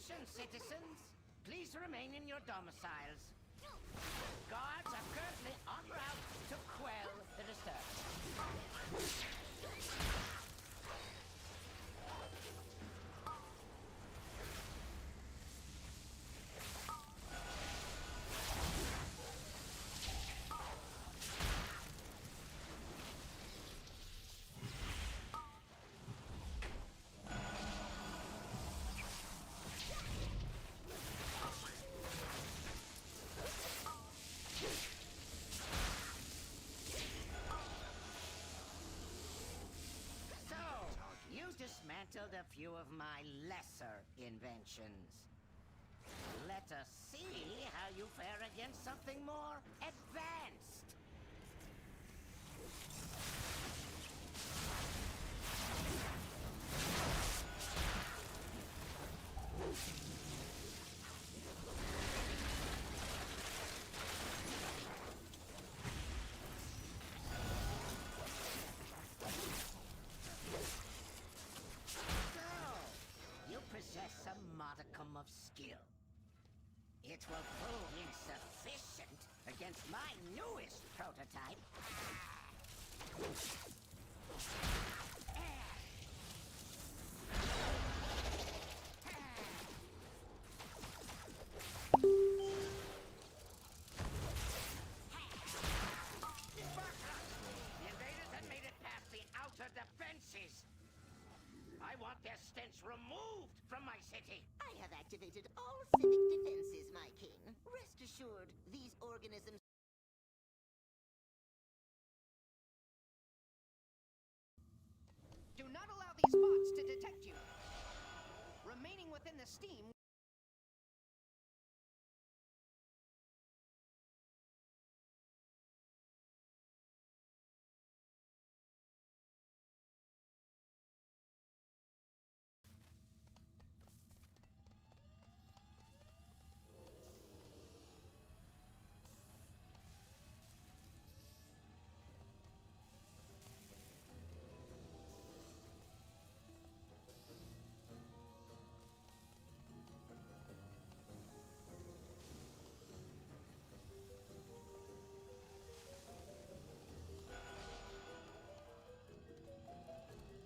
Attention, citizens. Please remain in your domiciles. Guards are currently en route to quell the disturbance. Dismantled a few of my lesser inventions. Let us see how you fare against something more advanced. Of skill. It will prove insufficient against my newest prototype. The invaders had made it past the outer defenses. I want their stench removed from my city. I have activated all civic defenses, my king. Rest assured, these organisms... Do not allow these bots to detect you. Remaining within the steam...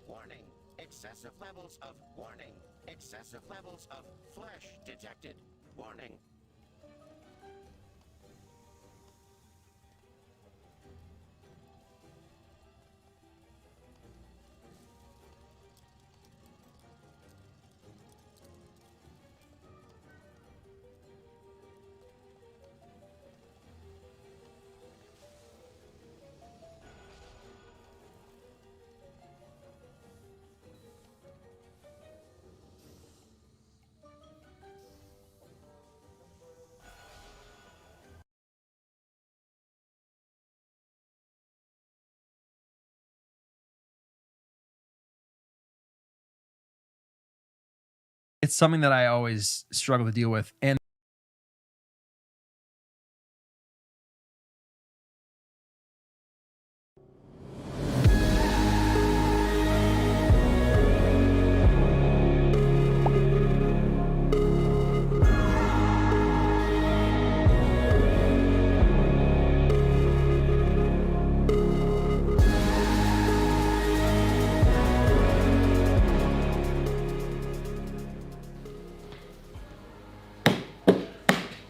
Warning. Excessive levels of warning. Excessive levels of flesh detected. Warning. It's something that I always struggle to deal with. And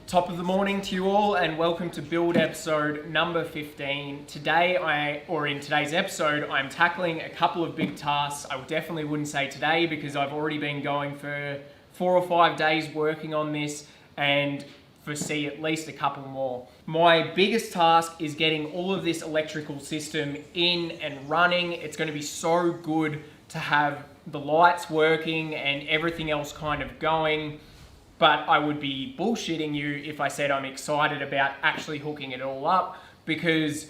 Top of the morning to you all, and welcome to build episode number 15. In today's episode, I'm tackling a couple of big tasks. I definitely wouldn't say today because I've already been going for 4 or 5 days working on this and foresee at least a couple more. My biggest task is getting all of this electrical system in and running. It's going to be so good to have the lights working and everything else kind of going. But I would be bullshitting you if I said I'm excited about actually hooking it all up, because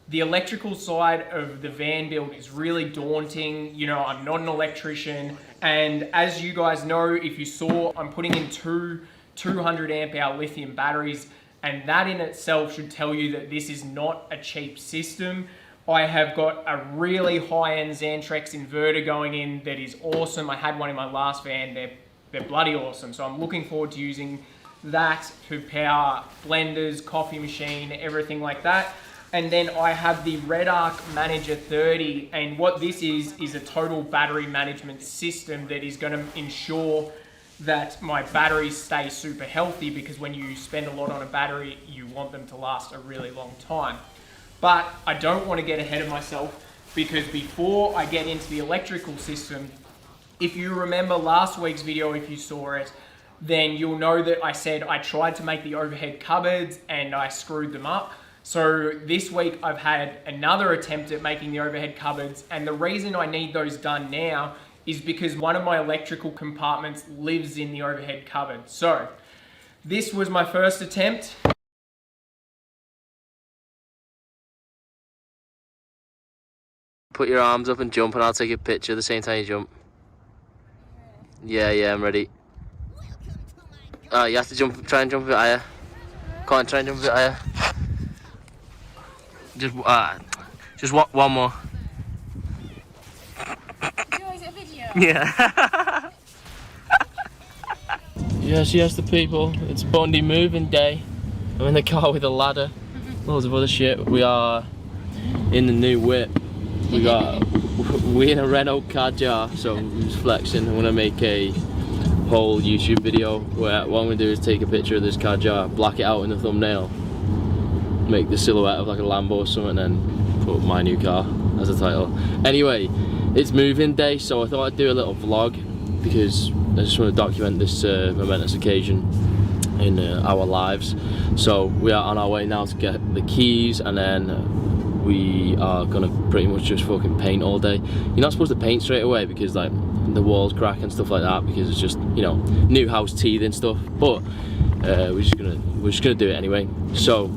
the electrical side of the van build is really daunting. You know, I'm not an electrician. And as you guys know, if you saw, I'm putting in 2 200 amp hour lithium batteries. And that in itself should tell you that this is not a cheap system. I have got a really high-end Xantrex inverter going in that is awesome. I had one in my last van. They're they're bloody awesome. So I'm looking forward to using that to power blenders, coffee machine, everything like that. And then I have the Redarc Manager 30, and what this is a total battery management system that is going to ensure that my batteries stay super healthy, because when you spend a lot on a battery, you want them to last a really long time. But I don't want to get ahead of myself, because before I get into the electrical system, if you remember last week's video, if you saw it, then you'll know that I said I tried to make the overhead cupboards and I screwed them up. So this week I've had another attempt at making the overhead cupboards, and the reason I need those done now is because one of my electrical compartments lives in the overhead cupboard. So this was my first attempt. Put your arms up and jump, and I'll take a picture at the same time you jump. Yeah, I'm ready. You have to jump, try and jump a bit higher. Come on, try and jump a bit higher. Just one more. Yeah. Yes, the people. It's Bondi moving day. I'm in the car with a ladder. Loads of other shit. We are in the new whip. We're in a Renault Kadjar, so I'm just flexing. I'm gonna make a whole YouTube video where what I'm gonna do is take a picture of this Kadjar, black it out in the thumbnail, make the silhouette of like a Lambo or something, and then put my new car as a title. Anyway, it's moving day, so I thought I'd do a little vlog because I just want to document this momentous occasion in our lives. So we are on our way now to get the keys, and then we are gonna pretty much just fucking paint all day. You're not supposed to paint straight away because like the walls crack and stuff like that, because it's just, you know, new house teething stuff. But we're just gonna do it anyway. So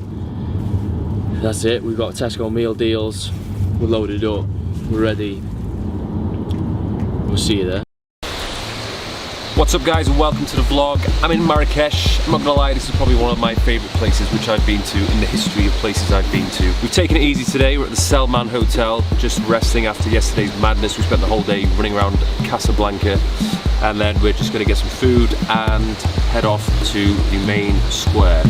that's it. We've got Tesco meal deals. We're loaded up. We're ready. We'll see you there. What's up guys, and welcome to the vlog. I'm in Marrakesh. I'm not gonna lie, this is probably one of my favourite places which I've been to in the history of places I've been to. We've taken it easy today. We're at the Selman Hotel, just resting after yesterday's madness. We spent the whole day running around Casablanca, and then we're just gonna get some food and head off to the main square.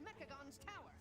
Mechagon's tower.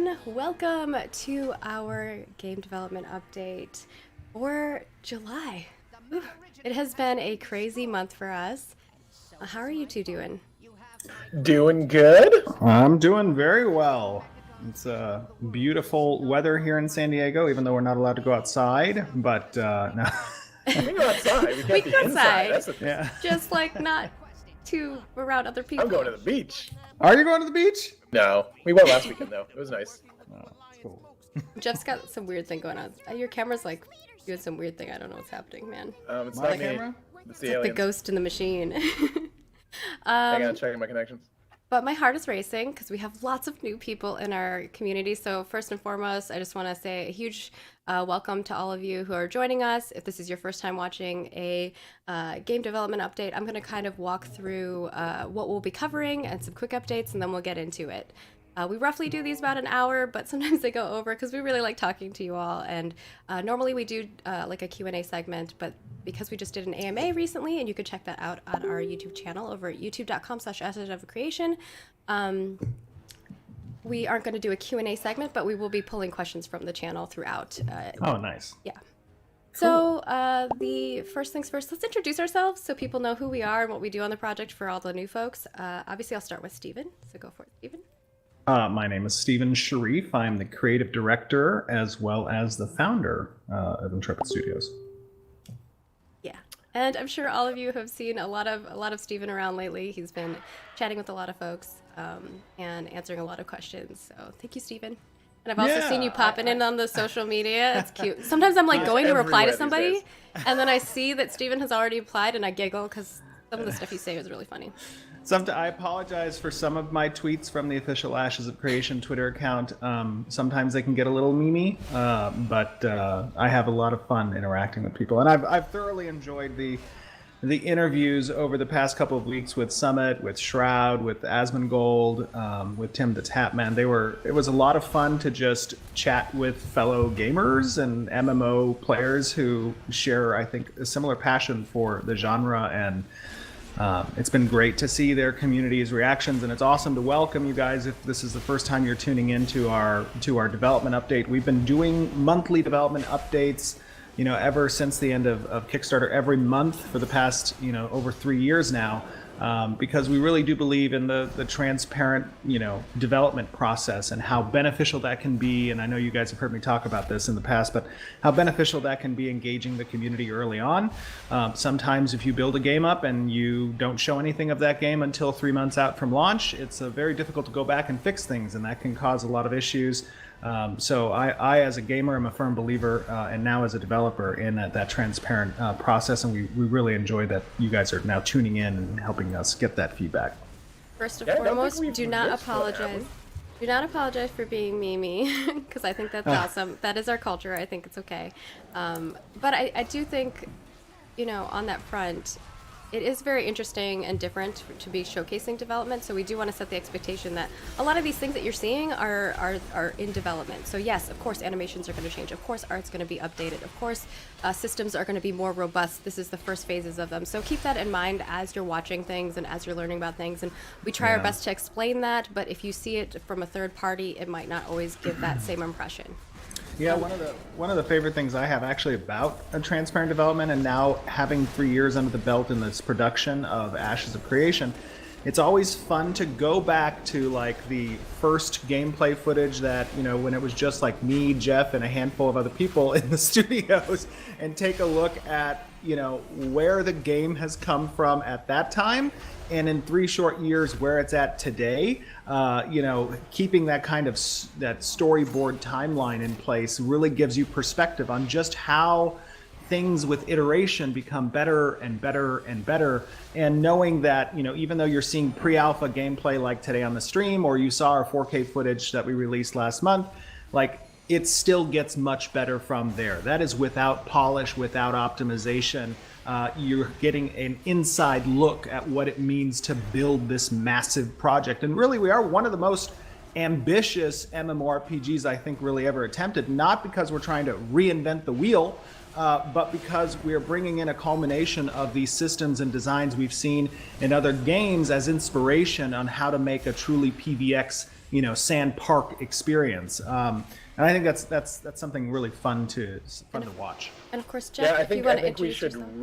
everyone. Welcome to our game development update for July. Whew. It has been a crazy month for us. How are you two doing? Doing good. I'm doing very well. It's beautiful weather here in San Diego, even though we're not allowed to go outside. But no. We can go outside. We We can go be inside. outside. That's the thing. Yeah. Just like not too around other people. I'm going to the beach. Are you going to the beach? No, we went last weekend though. It was nice. Jeff's got some weird thing going on. Your camera's like doing some weird thing. I don't know what's happening, man. It's My not me. camera? It's It's the like the aliens. ghost in the machine. Hang on, checking my connections. But my heart is racing because we have lots of new people in our community. So first and foremost, I just want to say a huge welcome to all of you who are joining us. If this is your first time watching a game development update, I'm going to kind of walk through what we'll be covering and some quick updates, and then we'll get into it. We roughly do these about an hour, but sometimes they go over because we really like talking to you all. And normally we do like a Q&A segment, but because we just did an AMA recently, and you could check that out on our YouTube channel over at youtube.com/assetofcreation, we aren't going to do a Q&A segment, but we will be pulling questions from the channel throughout. Oh, nice. Yeah. So the first things first, let's introduce ourselves so people know who we are and what we do on the project for all the new folks. Obviously, I'll start with Steven, so go for it, Steven. My name is Steven Sharif. I'm the creative director as well as the founder of Intrepid Studios. Yeah, and I'm sure all of you have seen a lot of Steven around lately. He's been chatting with a lot of folks and answering a lot of questions. So thank you, Steven. And I've also seen you popping in on the social media. It's cute. Sometimes I'm like going to reply to somebody, and then I see that Steven has already replied, and I giggle because some of the stuff you say is really funny. I apologize for some of my tweets from the official Ashes of Creation Twitter account. Sometimes they can get a little memey, but I have a lot of fun interacting with people, and I've thoroughly enjoyed the interviews over the past couple of weeks with Summit, with Shroud, with Asmongold, with Tim the Tapman. It was a lot of fun to just chat with fellow gamers and MMO players who share, I think, a similar passion for the genre, and it's been great to see their community's reactions, and it's awesome to welcome you guys if this is the first time you're tuning into our development update. We've been doing monthly development updates, ever since the end of Kickstarter, every month for the past, over 3 years now, because we really do believe in the transparent, development process and how beneficial that can be. And I know you guys have heard me talk about this in the past, but how beneficial that can be engaging the community early on. Sometimes if you build a game up and you don't show anything of that game until 3 months out from launch, it's very difficult to go back and fix things, and that can cause a lot of issues. So I, as a gamer, am a firm believer, and now as a developer, in that transparent process, and we really enjoy that you guys are now tuning in and helping us get that feedback. First and foremost, do not apologize. Do not apologize for being memey, because I think that's awesome. That is our culture. I think it's okay. But I do think, on that front, it is very interesting and different to be showcasing development. So we do want to set the expectation that a lot of these things that you're seeing are in development. So yes, of course, animations are going to change. Of course, art's going to be updated. Of course, systems are going to be more robust. This is the first phases of them. So keep that in mind as you're watching things and as you're learning about things. And we try our best to explain that. But if you see it from a third party, it might not always give that same impression. Yeah, one of the favorite things I have actually about a transparent development, and now having 3 years under the belt in this production of Ashes of Creation, it's always fun to go back to like the first gameplay footage that, when it was just like me, Jeff, and a handful of other people in the studios, and take a look at, where the game has come from at that time, and in 3 short years where it's at today. Keeping that kind of that storyboard timeline in place really gives you perspective on just how things with iteration become better and better and better. And knowing that, even though you're seeing pre-alpha gameplay like today on the stream, or you saw our 4K footage that we released last month, like, it still gets much better from there. That is without polish, without optimization. You're getting an inside look at what it means to build this massive project. And really, we are one of the most ambitious MMORPGs I think really ever attempted, not because we're trying to reinvent the wheel, but because we are bringing in a culmination of these systems and designs we've seen in other games as inspiration on how to make a truly PvX sand park experience. And I think that's something really fun to watch. And of course, Jeff, Yeah, I if you think want I to think we introduce should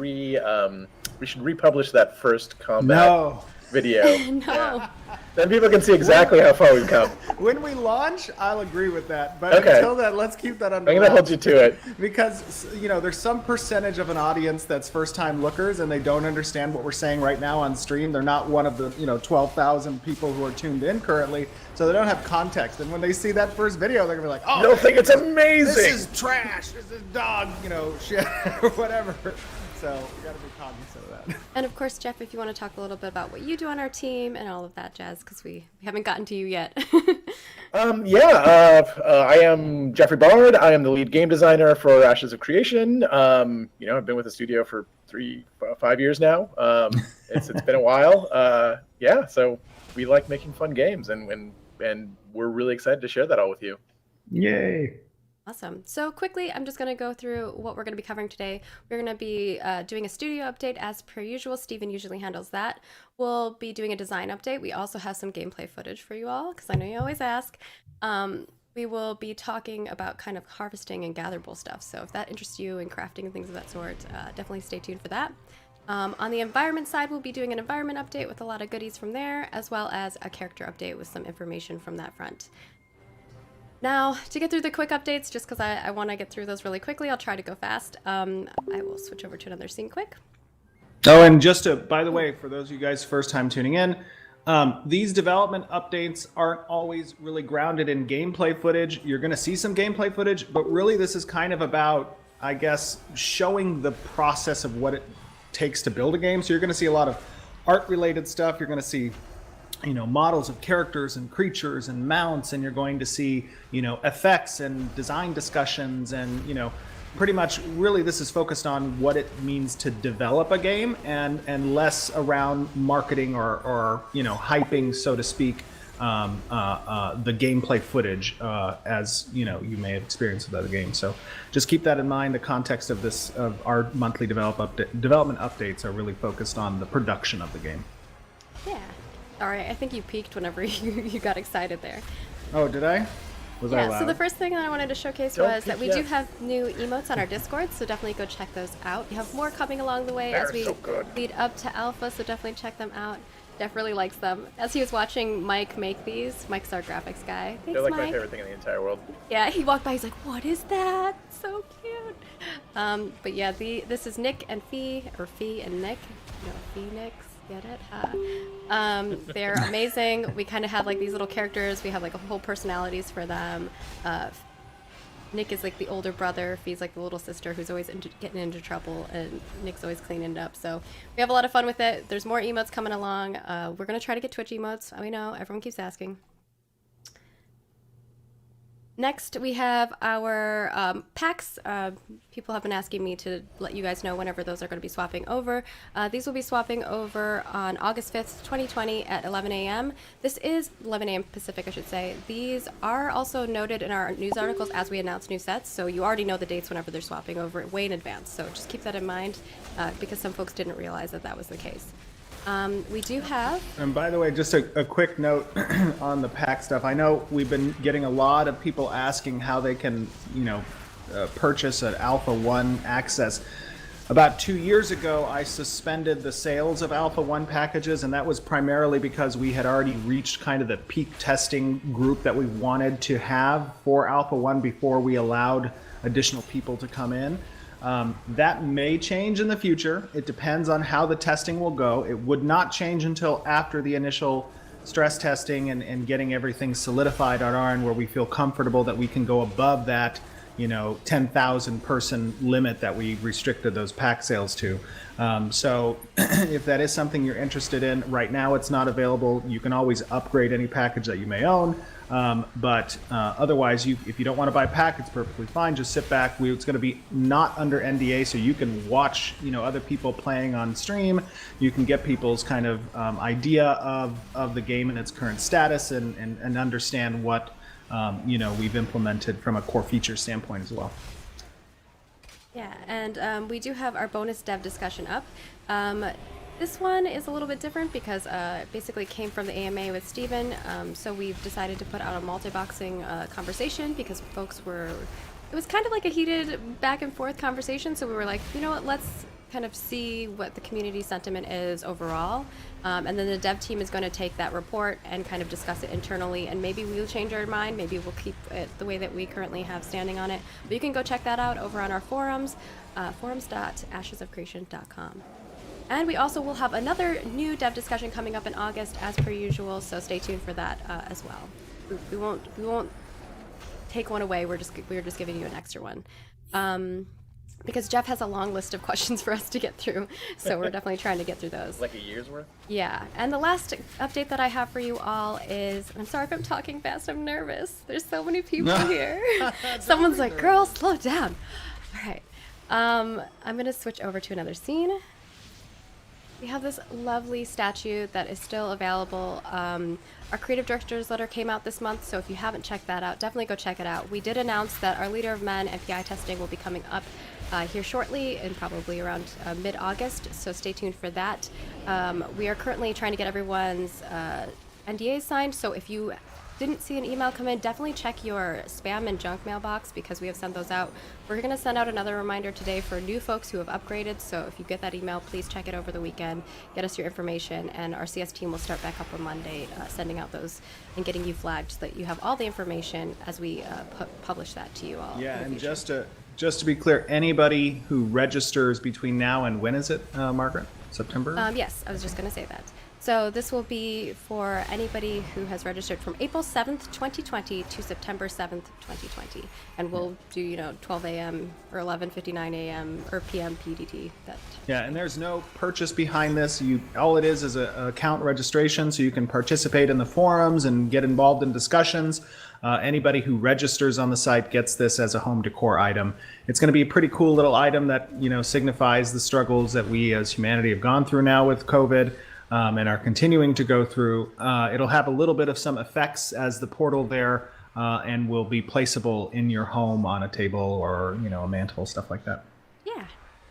we should republish that first combat video. No. Then people can see exactly how far we've come. When we launch, I'll agree with that. But Okay. until then, let's keep that under I'm gonna wraps. hold you to it. Because, there's some percentage of an audience that's first-time lookers and they don't understand what we're saying right now on stream. They're not one of the, 12,000 people who are tuned in currently, so they don't have context. And when they see that first video, they're gonna be like, oh, They'll think it's amazing. This is trash. This is dog, shit, or whatever. So we gotta be cognizant of that. And of course, Jeff, if you want to talk a little bit about what you do on our team and all of that jazz, because we haven't gotten to you yet. I am Jeffrey Bard. I am the lead game designer for Ashes of Creation. I've been with the studio for 5 years now. It's been a while. So we like making fun games, and we're really excited to share that all with you. Yay. Awesome. So quickly, I'm just going to go through what we're going to be covering today. We're going to be doing a studio update as per usual. Steven usually handles that. We'll be doing a design update. We also have some gameplay footage for you all, because I know you always ask. We will be talking about kind of harvesting and gatherable stuff. So if that interests you in crafting and things of that sort, definitely stay tuned for that. On the environment side, we'll be doing an environment update with a lot of goodies from there, as well as a character update with some information from that front. Now, to get through the quick updates, just because I want to get through those really quickly, I'll try to go fast. I will switch over to another scene quick. Oh, and by the way, for those of you guys first time tuning in, these development updates aren't always really grounded in gameplay footage. You're going to see some gameplay footage, but really this is kind of about, I guess, showing the process of what it takes to build a game. So you're going to see a lot of art-related stuff. You're going to see models of characters and creatures and mounts, and you're going to see, effects and design discussions, and, pretty much really this is focused on what it means to develop a game and less around marketing or hyping, so to speak, the gameplay footage, as, you may have experienced with other games. So just keep that in mind. The context of our monthly development updates are really focused on the production of the game. Yeah. All right, I think you peaked whenever you got excited there. Oh, did I? Was I loud? So the first thing that I wanted to showcase was that we do have new emotes on our Discord, so definitely go check those out. We have more coming along the way as we lead up to Alpha, so definitely check them out. Jeff really likes them. As he was watching Mike make these, Mike's our graphics guy. Thanks, They're like Mike. my favorite thing in the entire world. Yeah, he walked by, he's like, what is that? So cute. But yeah, this is Nick and Fee, or Fee and Nick. No, Phoenix. Get it? They're amazing. We kind of have like these little characters. We have like a whole personalities for them. Nick is like the older brother. Fee's like the little sister who's always getting into trouble, and Nick's always cleaning it up. So we have a lot of fun with it. There's more emotes coming along. We're gonna try to get Twitch emotes. We know everyone keeps asking. Next, we have our packs. People have been asking me to let you guys know whenever those are going to be swapping over. These will be swapping over on August 5th, 2020 at 11 a.m. This is 11 a.m. Pacific, I should say. These are also noted in our news articles as we announce new sets, so you already know the dates whenever they're swapping over way in advance. So just keep that in mind because some folks didn't realize that was the case. We do have... And by the way, just a quick note on the pack stuff. I know we've been getting a lot of people asking how they can, purchase an Alpha 1 access. About 2 years ago, I suspended the sales of Alpha 1 packages, and that was primarily because we had already reached kind of the peak testing group that we wanted to have for Alpha 1 before we allowed additional people to come in. That may change in the future. It depends on how the testing will go. It would not change until after the initial stress testing and getting everything solidified on our end, where we feel comfortable that we can go above that 10,000 person limit that we restricted those pack sales to. So if that is something you're interested in, right now it's not available. You can always upgrade any package that you may own. But otherwise, if you don't want to buy a pack, it's perfectly fine. Just sit back. It's going to be not under NDA, so you can watch other people playing on stream. You can get people's kind of idea of the game and its current status, and understand what we've implemented from a core feature standpoint as well. Yeah, and we do have our bonus dev discussion up. This one is a little bit different because it basically came from the AMA with Steven. So we've decided to put out a multi-boxing conversation because folks were, it was kind of like a heated back and forth conversation. So we were like, you know what, let's kind of see what the community sentiment is overall. And then the dev team is going to take that report and kind of discuss it internally, and maybe we'll change our mind, maybe we'll keep it the way that we currently have standing on it. But you can go check that out over on our forums, forums.ashesofcreation.com. And we also will have another new dev discussion coming up in August as per usual, so stay tuned for that as well. We won't take one away, we're just giving you an extra one. Because Jeff has a long list of questions for us to get through, so we're definitely trying to get through those. Like a year's worth? Yeah, and the last update that I have for you all is, I'm sorry if I'm talking fast, I'm nervous. There's so many people here. Someone's like, girl, slow down. All right, I'm gonna switch over to another scene. We have this lovely statue that is still available. Our creative director's letter came out this month, so if you haven't checked that out, definitely go check it out. We did announce that our Leader of Men NPI testing will be coming up here shortly, and probably around mid-August, so stay tuned for that. We are currently trying to get everyone's NDAs signed, so if you didn't see an email come in, definitely check your spam and junk mailbox because we have sent those out. We're going to send out another reminder today for new folks who have upgraded, so if you get that email, please check it over the weekend, get us your information, and our CS team will start back up on Monday sending out those and getting you flagged so that you have all the information as we publish that to you all. Yeah, and just to be clear, anybody who registers between now and when is it, Margaret? September? Yes, I was just going to say that. So this will be for anybody who has registered from April 7th, 2020 to September 7th, 2020. And we'll do, 12 a.m. or 11:59 a.m. or p.m. PDT. Yeah, and there's no purchase behind this. All it is an account registration, so you can participate in the forums and get involved in discussions. Anybody who registers on the site gets this as a home decor item. It's going to be a pretty cool little item that signifies the struggles that we as humanity have gone through now with COVID. And are continuing to go through. It'll have a little bit of some effects as the portal there, and will be placeable in your home on a table or a mantle, stuff like that. Yeah,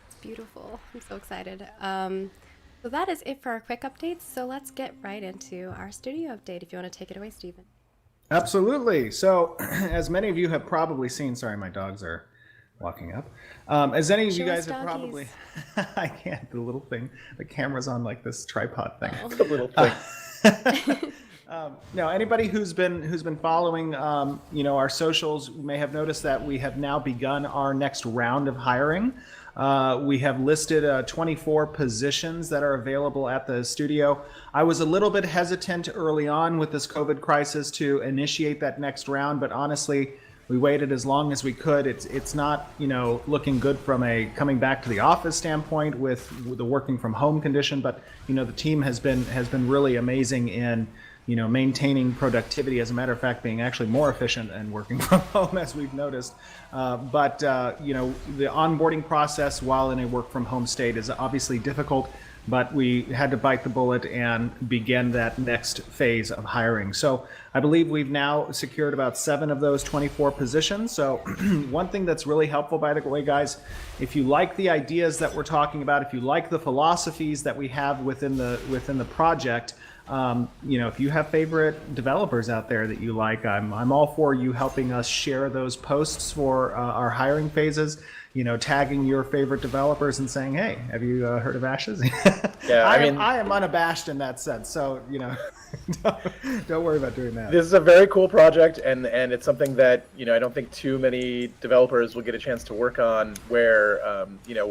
it's beautiful. I'm so excited. So that is it for our quick updates. So let's get right into our studio update. If you want to take it away, Stephen. Absolutely. So, as many of you have probably seen, sorry, my dogs are walking up. As any of you guys have probably, I can't, the little thing, the camera's on like this tripod thing. The little thing. Now, anybody who's been following, our socials may have noticed that we have now begun our next round of hiring. We have listed 24 positions that are available at the studio. I was a little bit hesitant early on with this COVID crisis to initiate that next round, but honestly, we waited as long as we could. It's not, looking good from a coming back to the office standpoint with the working from home condition, but the team has been really amazing in maintaining productivity. As a matter of fact, being actually more efficient and working from home, as we've noticed. But the onboarding process while in a work from home state is obviously difficult. But we had to bite the bullet and begin that next phase of hiring. So I believe we've now secured about 7 of those 24 positions. So one thing that's really helpful, by the way, guys, if you like the ideas that we're talking about, if you like the philosophies that we have within the project, if you have favorite developers out there that you like, I'm all for you helping us share those posts for our hiring phases. Tagging your favorite developers and saying, "Hey, have you heard of Ashes?" Yeah, I am unabashed in that sense. So don't worry about doing that. This is a very cool project, and it's something that I don't think too many developers will get a chance to work on. Where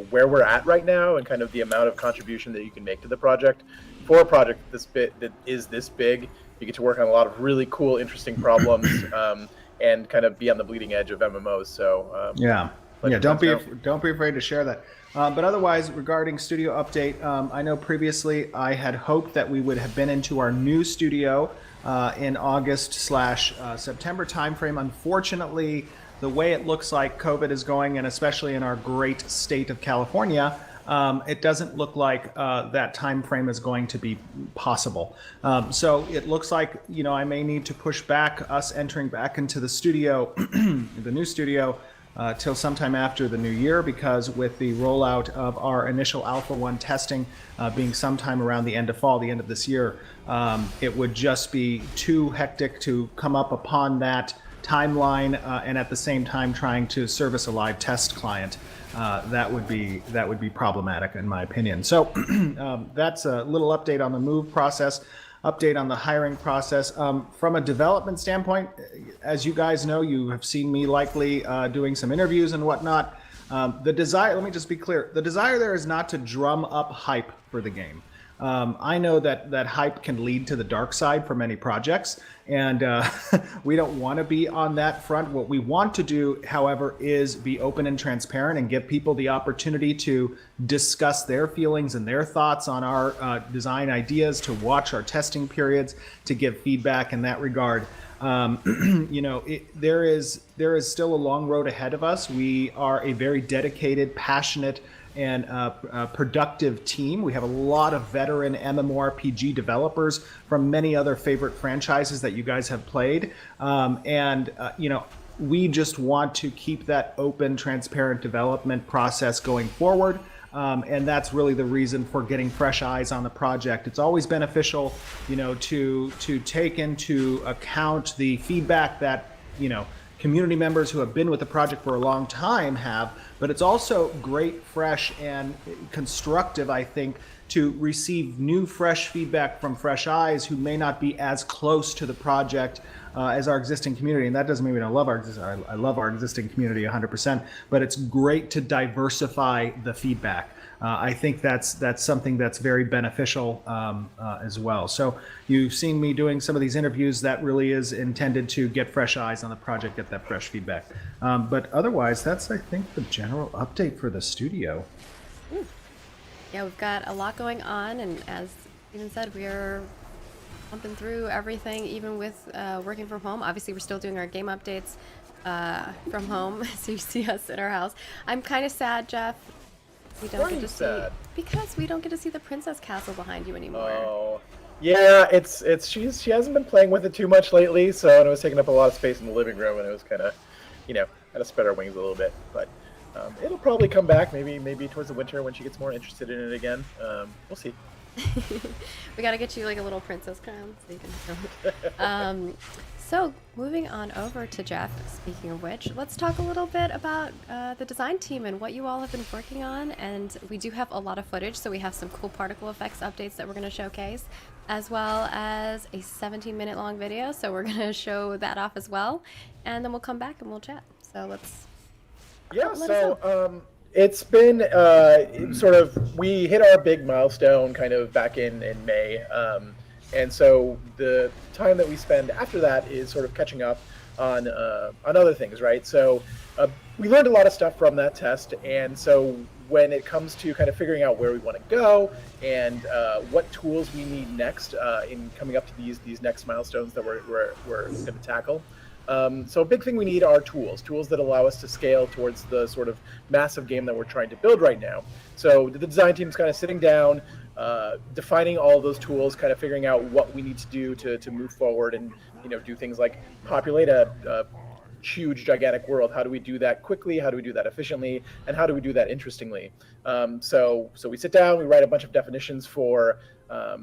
where we're at right now, and kind of the amount of contribution that you can make to the project. For a project that is this big, you get to work on a lot of really cool, interesting problems, and kind of be on the bleeding edge of MMOs. So don't be afraid to share that. But otherwise, regarding studio update, I know previously I had hoped that we would have been into our new studio in August/September timeframe. Unfortunately, the way it looks like COVID is going, and especially in our great state of California, it doesn't look like that time frame is going to be possible. So it looks like I may need to push back us entering back into the studio, the new studio, till sometime after the new year, because with the rollout of our initial Alpha 1 testing being sometime around the end of fall, the end of this year, it would just be too hectic to come up upon that timeline and at the same time trying to service a live test client. That would be problematic in my opinion. So that's a little update on the move process, update on the hiring process. From a development standpoint, as you guys know, you have seen me likely doing some interviews and whatnot. The desire, let me just be clear, the desire there is not to drum up hype for the game. I know that hype can lead to the dark side for many projects, and we don't want to be on that front. What we want to do, however, is be open and transparent and give people the opportunity to discuss their feelings and their thoughts on our design ideas, to watch our testing periods, to give feedback in that regard. There is still a long road ahead of us. We are a very dedicated, passionate, and productive team. We have a lot of veteran MMORPG developers from many other favorite franchises that you guys have played. We just want to keep that open, transparent development process going forward. And that's really the reason for getting fresh eyes on the project. It's always beneficial, to take into account the feedback that, community members who have been with the project for a long time have, but it's also great, fresh, and constructive, I think, to receive new, fresh feedback from fresh eyes who may not be as close to the project as our existing community. And that doesn't mean we don't love our existing, I love our existing community 100%, but it's great to diversify the feedback. I think that's something that's very beneficial as well. So you've seen me doing some of these interviews. That really is intended to get fresh eyes on the project, get that fresh feedback. But otherwise, that's, I think, the general update for the studio. Ooh. Yeah, we've got a lot going on, and as Steven said, we are pumping through everything, even with working from home. Obviously, we're still doing our game updates from home, so you see us in our house. I'm kind of sad, Jeff. We don't get to see, because we don't get to see the princess castle behind you anymore. Oh, yeah, she hasn't been playing with it too much lately, so and it was taking up a lot of space in the living room, and it was kind of, had to spread our wings a little bit. But it'll probably come back, maybe towards the winter when she gets more interested in it again. We'll see. We gotta get you like a little princess crown so you can. So moving on over to Jeff. Speaking of which, let's talk a little bit about the design team and what you all have been working on. And we do have a lot of footage, so we have some cool particle effects updates that we're going to showcase, as well as a 17-minute long video. So we're going to show that off as well, and then we'll come back and we'll chat. So let's. Yeah. It's been we hit our big milestone kind of back in May. And so the time that we spend after that is sort of catching up on other things, right? So we learned a lot of stuff from that test, and so when it comes to kind of figuring out where we want to go and what tools we need next in coming up to these next milestones that we're going to tackle. So a big thing we need are tools that allow us to scale towards the sort of massive game that we're trying to build right now. So the design team's kind of sitting down, defining all those tools, kind of figuring out what we need to do to move forward and do things like populate a huge, gigantic world. How do we do that quickly? How do we do that efficiently? And how do we do that interestingly? So we sit down, we write a bunch of definitions for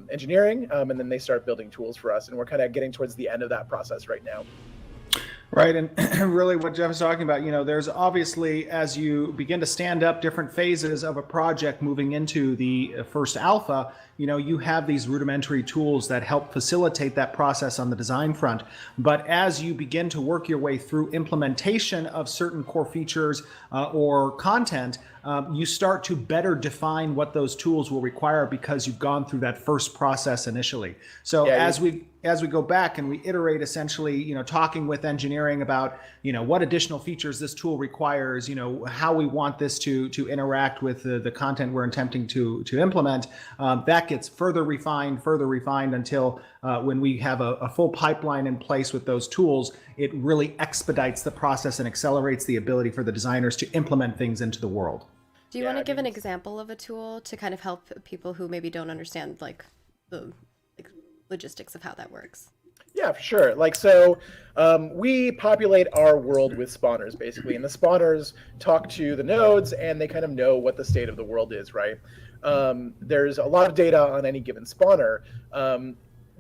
engineering, and then they start building tools for us. And we're kind of getting towards the end of that process right now. Right, and really what Jeff is talking about, there's obviously, as you begin to stand up different phases of a project moving into the first alpha, you have these rudimentary tools that help facilitate that process on the design front. But as you begin to work your way through implementation of certain core features or content, you start to better define what those tools will require because you've gone through that first process initially. So as we go back and we iterate, essentially, talking with engineering about, what additional features this tool requires, how we want this to interact with the content we're attempting to implement, that gets further refined until when we have a full pipeline in place with those tools, it really expedites the process and accelerates the ability for the designers to implement things into the world. Do you want to give an example of a tool to kind of help people who maybe don't understand the logistics of how that works? Yeah, for sure. Like, so we populate our world with spawners, basically, and the spawners talk to the nodes, and they kind of know what the state of the world is, right? There's a lot of data on any given spawner,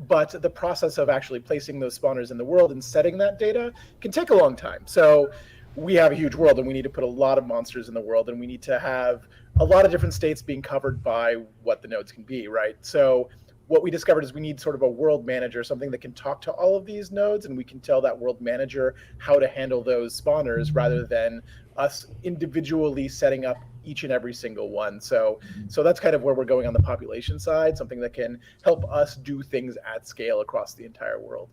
but the process of actually placing those spawners in the world and setting that data can take a long time. So we have a huge world, and we need to put a lot of monsters in the world, and we need to have a lot of different states being covered by what the nodes can be, right? So what we discovered is we need sort of a world manager, something that can talk to all of these nodes, and we can tell that world manager how to handle those spawners rather than us individually setting up each and every single one. So that's kind of where we're going on the population side, something that can help us do things at scale across the entire world.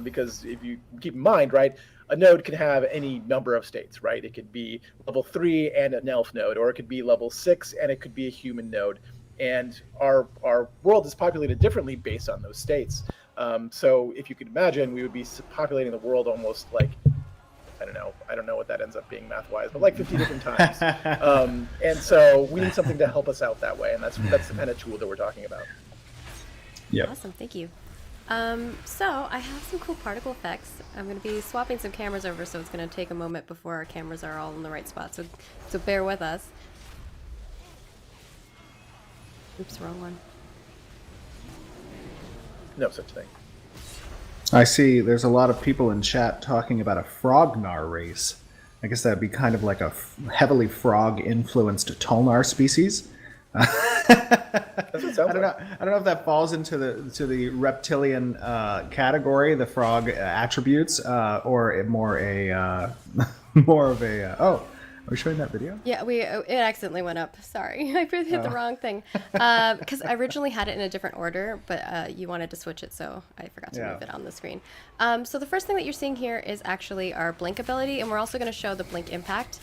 Because if you keep in mind, right, a node can have any number of states, right? It could be level 3 and an elf node, or it could be level 6 and it could be a human node. And our world is populated differently based on those states. So if you could imagine, we would be populating the world almost like, I don't know what that ends up being math-wise, but like 50 different times. And so we need something to help us out that way, and that's the kind of tool that we're talking about. Yeah. Awesome, thank you. So I have some cool particle effects. I'm going to be swapping some cameras over, so it's going to take a moment before our cameras are all in the right spot. So bear with us. Oops, wrong one. No such thing. I see there's a lot of people in chat talking about a Frognar race. I guess that'd be kind of like a heavily frog-influenced Tolnar species. I don't know if that falls into the reptilian category, the frog attributes, or more of a. Oh, are we showing that video? Yeah, it accidentally went up. Sorry, I hit the wrong thing. Because I originally had it in a different order, but you wanted to switch it, so I forgot to move it on the screen. So the first thing that you're seeing here is actually our blink ability, and we're also going to show the blink impact.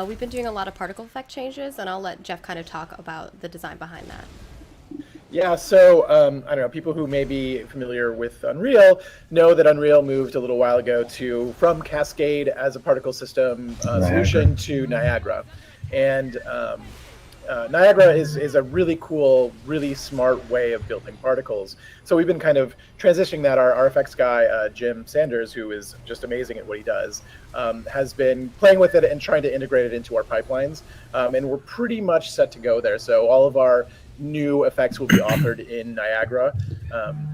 We've been doing a lot of particle effect changes, and I'll let Jeff kind of talk about the design behind that. Yeah, so I don't know, people who may be familiar with Unreal know that Unreal moved a little while ago from Cascade as a particle system solution to Niagara. And Niagara is a really cool, really smart way of building particles. So we've been kind of transitioning that. Our FX guy, Jim Sanders, who is just amazing at what he does, has been playing with it and trying to integrate it into our pipelines. And we're pretty much set to go there. So all of our new effects will be authored in Niagara.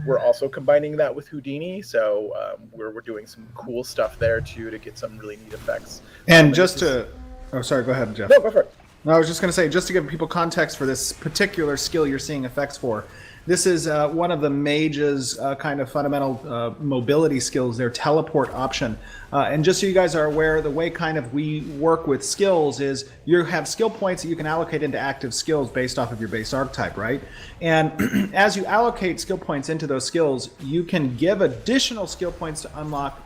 We're also combining that with Houdini, so we're doing some cool stuff there too to get some really neat effects. And oh, sorry, go ahead, Jeff. No, go for it. No, I was just going to say, just to give people context for this particular skill you're seeing effects for, this is one of the mage's kind of fundamental mobility skills, their teleport option. And just so you guys are aware, the way kind of we work with skills is you have skill points that you can allocate into active skills based off of your base archetype, right? And as you allocate skill points into those skills, you can give additional skill points to unlock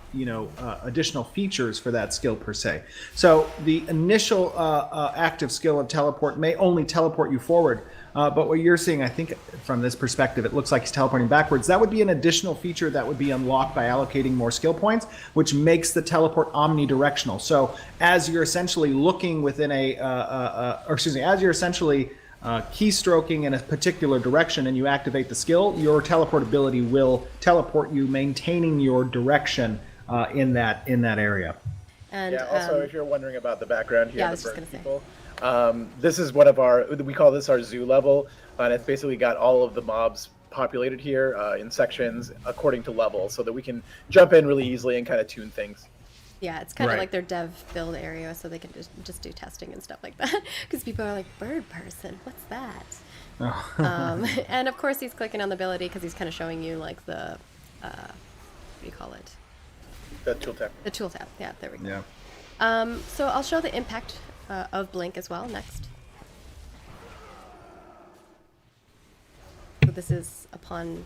additional features for that skill per se. So the initial active skill of teleport may only teleport you forward, but what you're seeing, I think from this perspective, it looks like he's teleporting backwards. That would be an additional feature that would be unlocked by allocating more skill points, which makes the teleport omnidirectional. So as you're essentially looking within as you're essentially keystroking in a particular direction and you activate the skill, your teleport ability will teleport you, maintaining your direction in that area. And also, if you're wondering about the background here, yeah, I was just going to say. This is one of we call this our zoo level, and it's basically got all of the mobs populated here in sections according to level, so that we can jump in really easily and kind of tune things. Yeah, it's kind of like their dev build area, so they can just do testing and stuff like that. Because people are like, bird person, what's that? And of course, he's clicking on the ability because he's kind of showing you like the, what do you call it? The tooltip. The tooltip, yeah, there we go. Yeah. So I'll show the impact of blink as well next. So this is upon.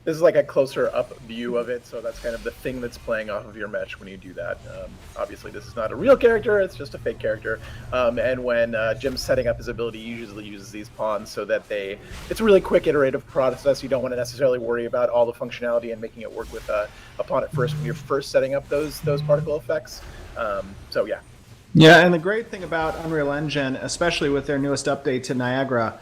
This is like a closer up view of it, so that's kind of the thing that's playing off of your mesh when you do that. Obviously, this is not a real character, it's just a fake character. And when Jim's setting up his ability, he usually uses these pawns so that it's a really quick iterative process. You don't want to necessarily worry about all the functionality and making it work with a pawn at first when you're first setting up those particle effects. So yeah. Yeah, and the great thing about Unreal Engine, especially with their newest update to Niagara,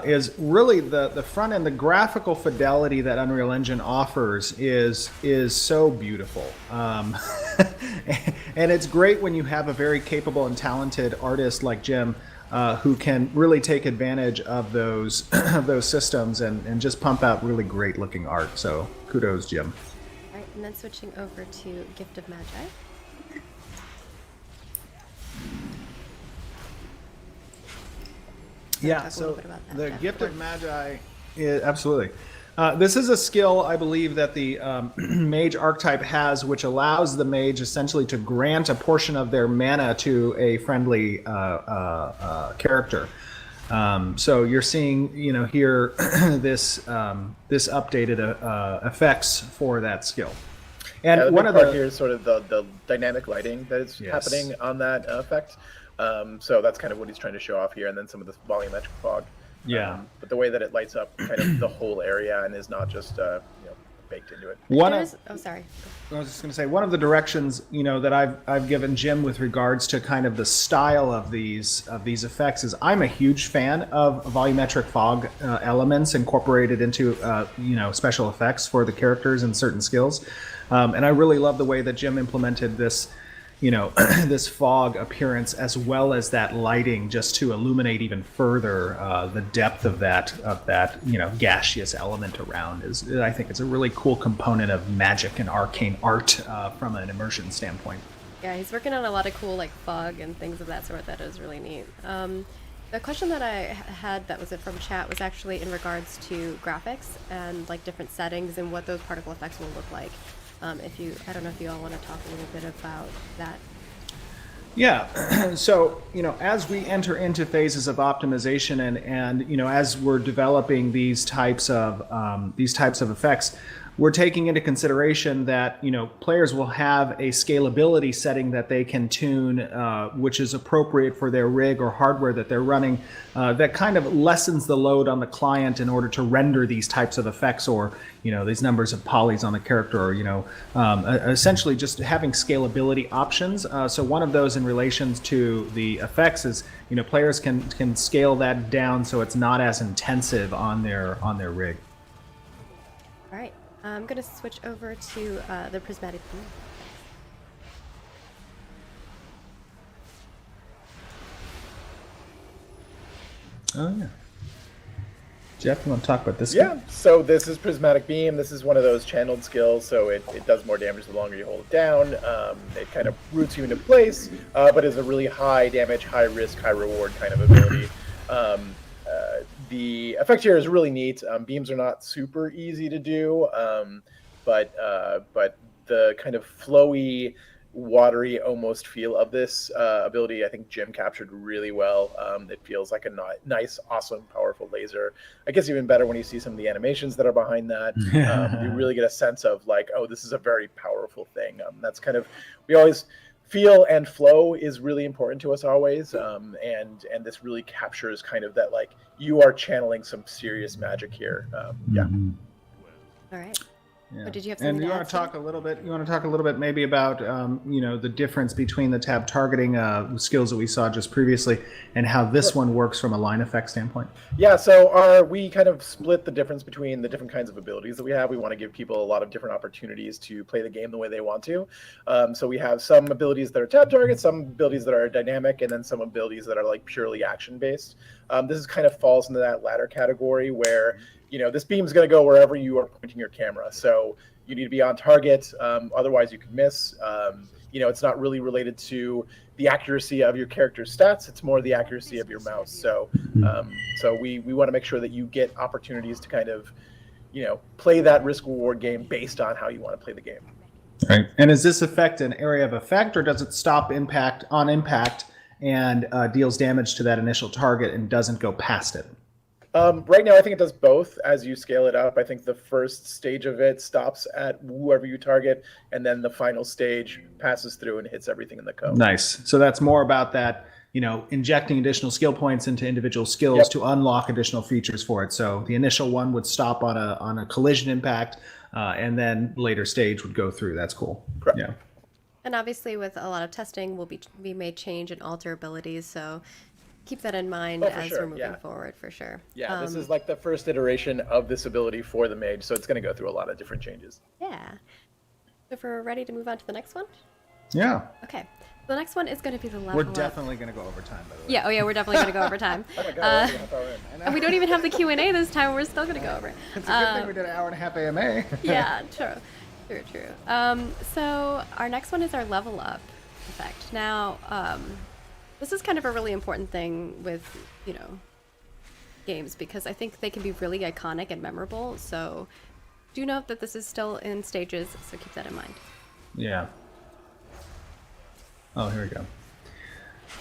is really the front end, the graphical fidelity that Unreal Engine offers is so beautiful. And it's great when you have a very capable and talented artist like Jim who can really take advantage of those those systems and just pump out really great looking art. So kudos, Jim. All right, and then switching over to Gift of Magi. Yeah, so the Gift of Magi, absolutely. This is a skill I believe that the mage archetype has, which allows the mage essentially to grant a portion of their mana to a friendly character. So you're seeing, here this this updated effects for that skill. And one of the here is sort of the dynamic lighting that is happening on that effect. So that's kind of what he's trying to show off here, and then some of this volumetric fog. Yeah. But the way that it lights up kind of the whole area and is not just baked into it. Sorry. I was just going to say one of the directions that I've given Jim with regards to kind of the style of these effects is I'm a huge fan of volumetric fog elements incorporated into special effects for the characters and certain skills, and I really love the way that Jim implemented this. This fog appearance as well as that lighting just to illuminate even further the depth of that gaseous element around I think it's a really cool component of magic and arcane art from an immersion standpoint. Yeah, he's working on a lot of cool like fog and things of that sort that is really neat. The question that I had that was from chat was actually in regards to graphics and like different settings and what those particle effects will look like. I don't know if you all want to talk a little bit about that. Yeah, so as we enter into phases of optimization and as we're developing these types of effects, we're taking into consideration that players will have a scalability setting that they can tune, which is appropriate for their rig or hardware that they're running, that kind of lessens the load on the client in order to render these types of effects or these numbers of polys on the character, or essentially just having scalability options. So one of those in relation to the effects is players can scale that down so it's not as intensive on their rig. All right. I'm going to switch over to the prismatic beam. Oh, yeah. Jeff, you want to talk about this? Yeah, so this is Prismatic Beam. This is one of those channeled skills, so it does more damage the longer you hold it down. It kind of roots you into place, but is a really high damage, high risk, high reward kind of ability. The effect here is really neat. Beams are not super easy to do, but the kind of flowy, watery almost feel of this ability, I think Jim captured really well. It feels like a nice, awesome, powerful laser. I guess even better when you see some of the animations that are behind that. You really get a sense of like, oh, this is a very powerful thing. That's kind of, we always feel and flow is really important to us always, and this really captures kind of that, like, you are channeling some serious magic here. Yeah. All right. Yeah. Or did you have and something you to want add, to talk a little bit? You want to talk a little bit maybe about the difference between the tab targeting skills that we saw just previously, and how this one works from a line effect standpoint? Yeah, so we kind of split the difference between the different kinds of abilities that we have. We want to give people a lot of different opportunities to play the game the way they want to. So we have some abilities that are tab targets, some abilities that are dynamic, and then some abilities that are like purely action based. This is kind of falls into that latter category where this beam is going to go wherever you are pointing your camera. So you need to be on target. Otherwise, you can miss. It's not really related to the accuracy of your character's stats. It's more the accuracy of your mouse. So we want to make sure that you get opportunities to kind of, play that risk reward game based on how you want to play the game. Right. And is this effect an area of effect, or does it stop impact on impact and deals damage to that initial target and doesn't go past it? Right now, I think it does both. As you scale it up, I think the first stage of it stops at whoever you target, and then the final stage passes through and hits everything in the code. Nice. So that's more about that, injecting additional skill points into individual skills to unlock additional features for it. So the initial one would stop on a collision impact, and then later stage would go through. That's cool. Correct. And obviously with a lot of testing, we may change and alter abilities. So keep that in mind Oh, for as sure, we're moving yeah. forward, for sure. Yeah, this is like the first iteration of this ability for the mage, so it's going to go through a lot of different changes. Yeah. So if we're ready to move on to the next one? Yeah. Okay. The next one is going to be the level We're up. definitely going to go over time, by the way. Yeah, oh yeah, we're definitely going to go over time. Oh my God, we're half hour in. And we don't even have the Q&A this time. We're still going to go over it. It's a good thing we did an hour and a half AMA. Yeah, true. So our next one is our level up effect. Now, this is kind of a really important thing with, you know, games, because I think they can be really iconic and memorable. So do note that this is still in stages, so keep that in mind. Yeah. Oh, here we go.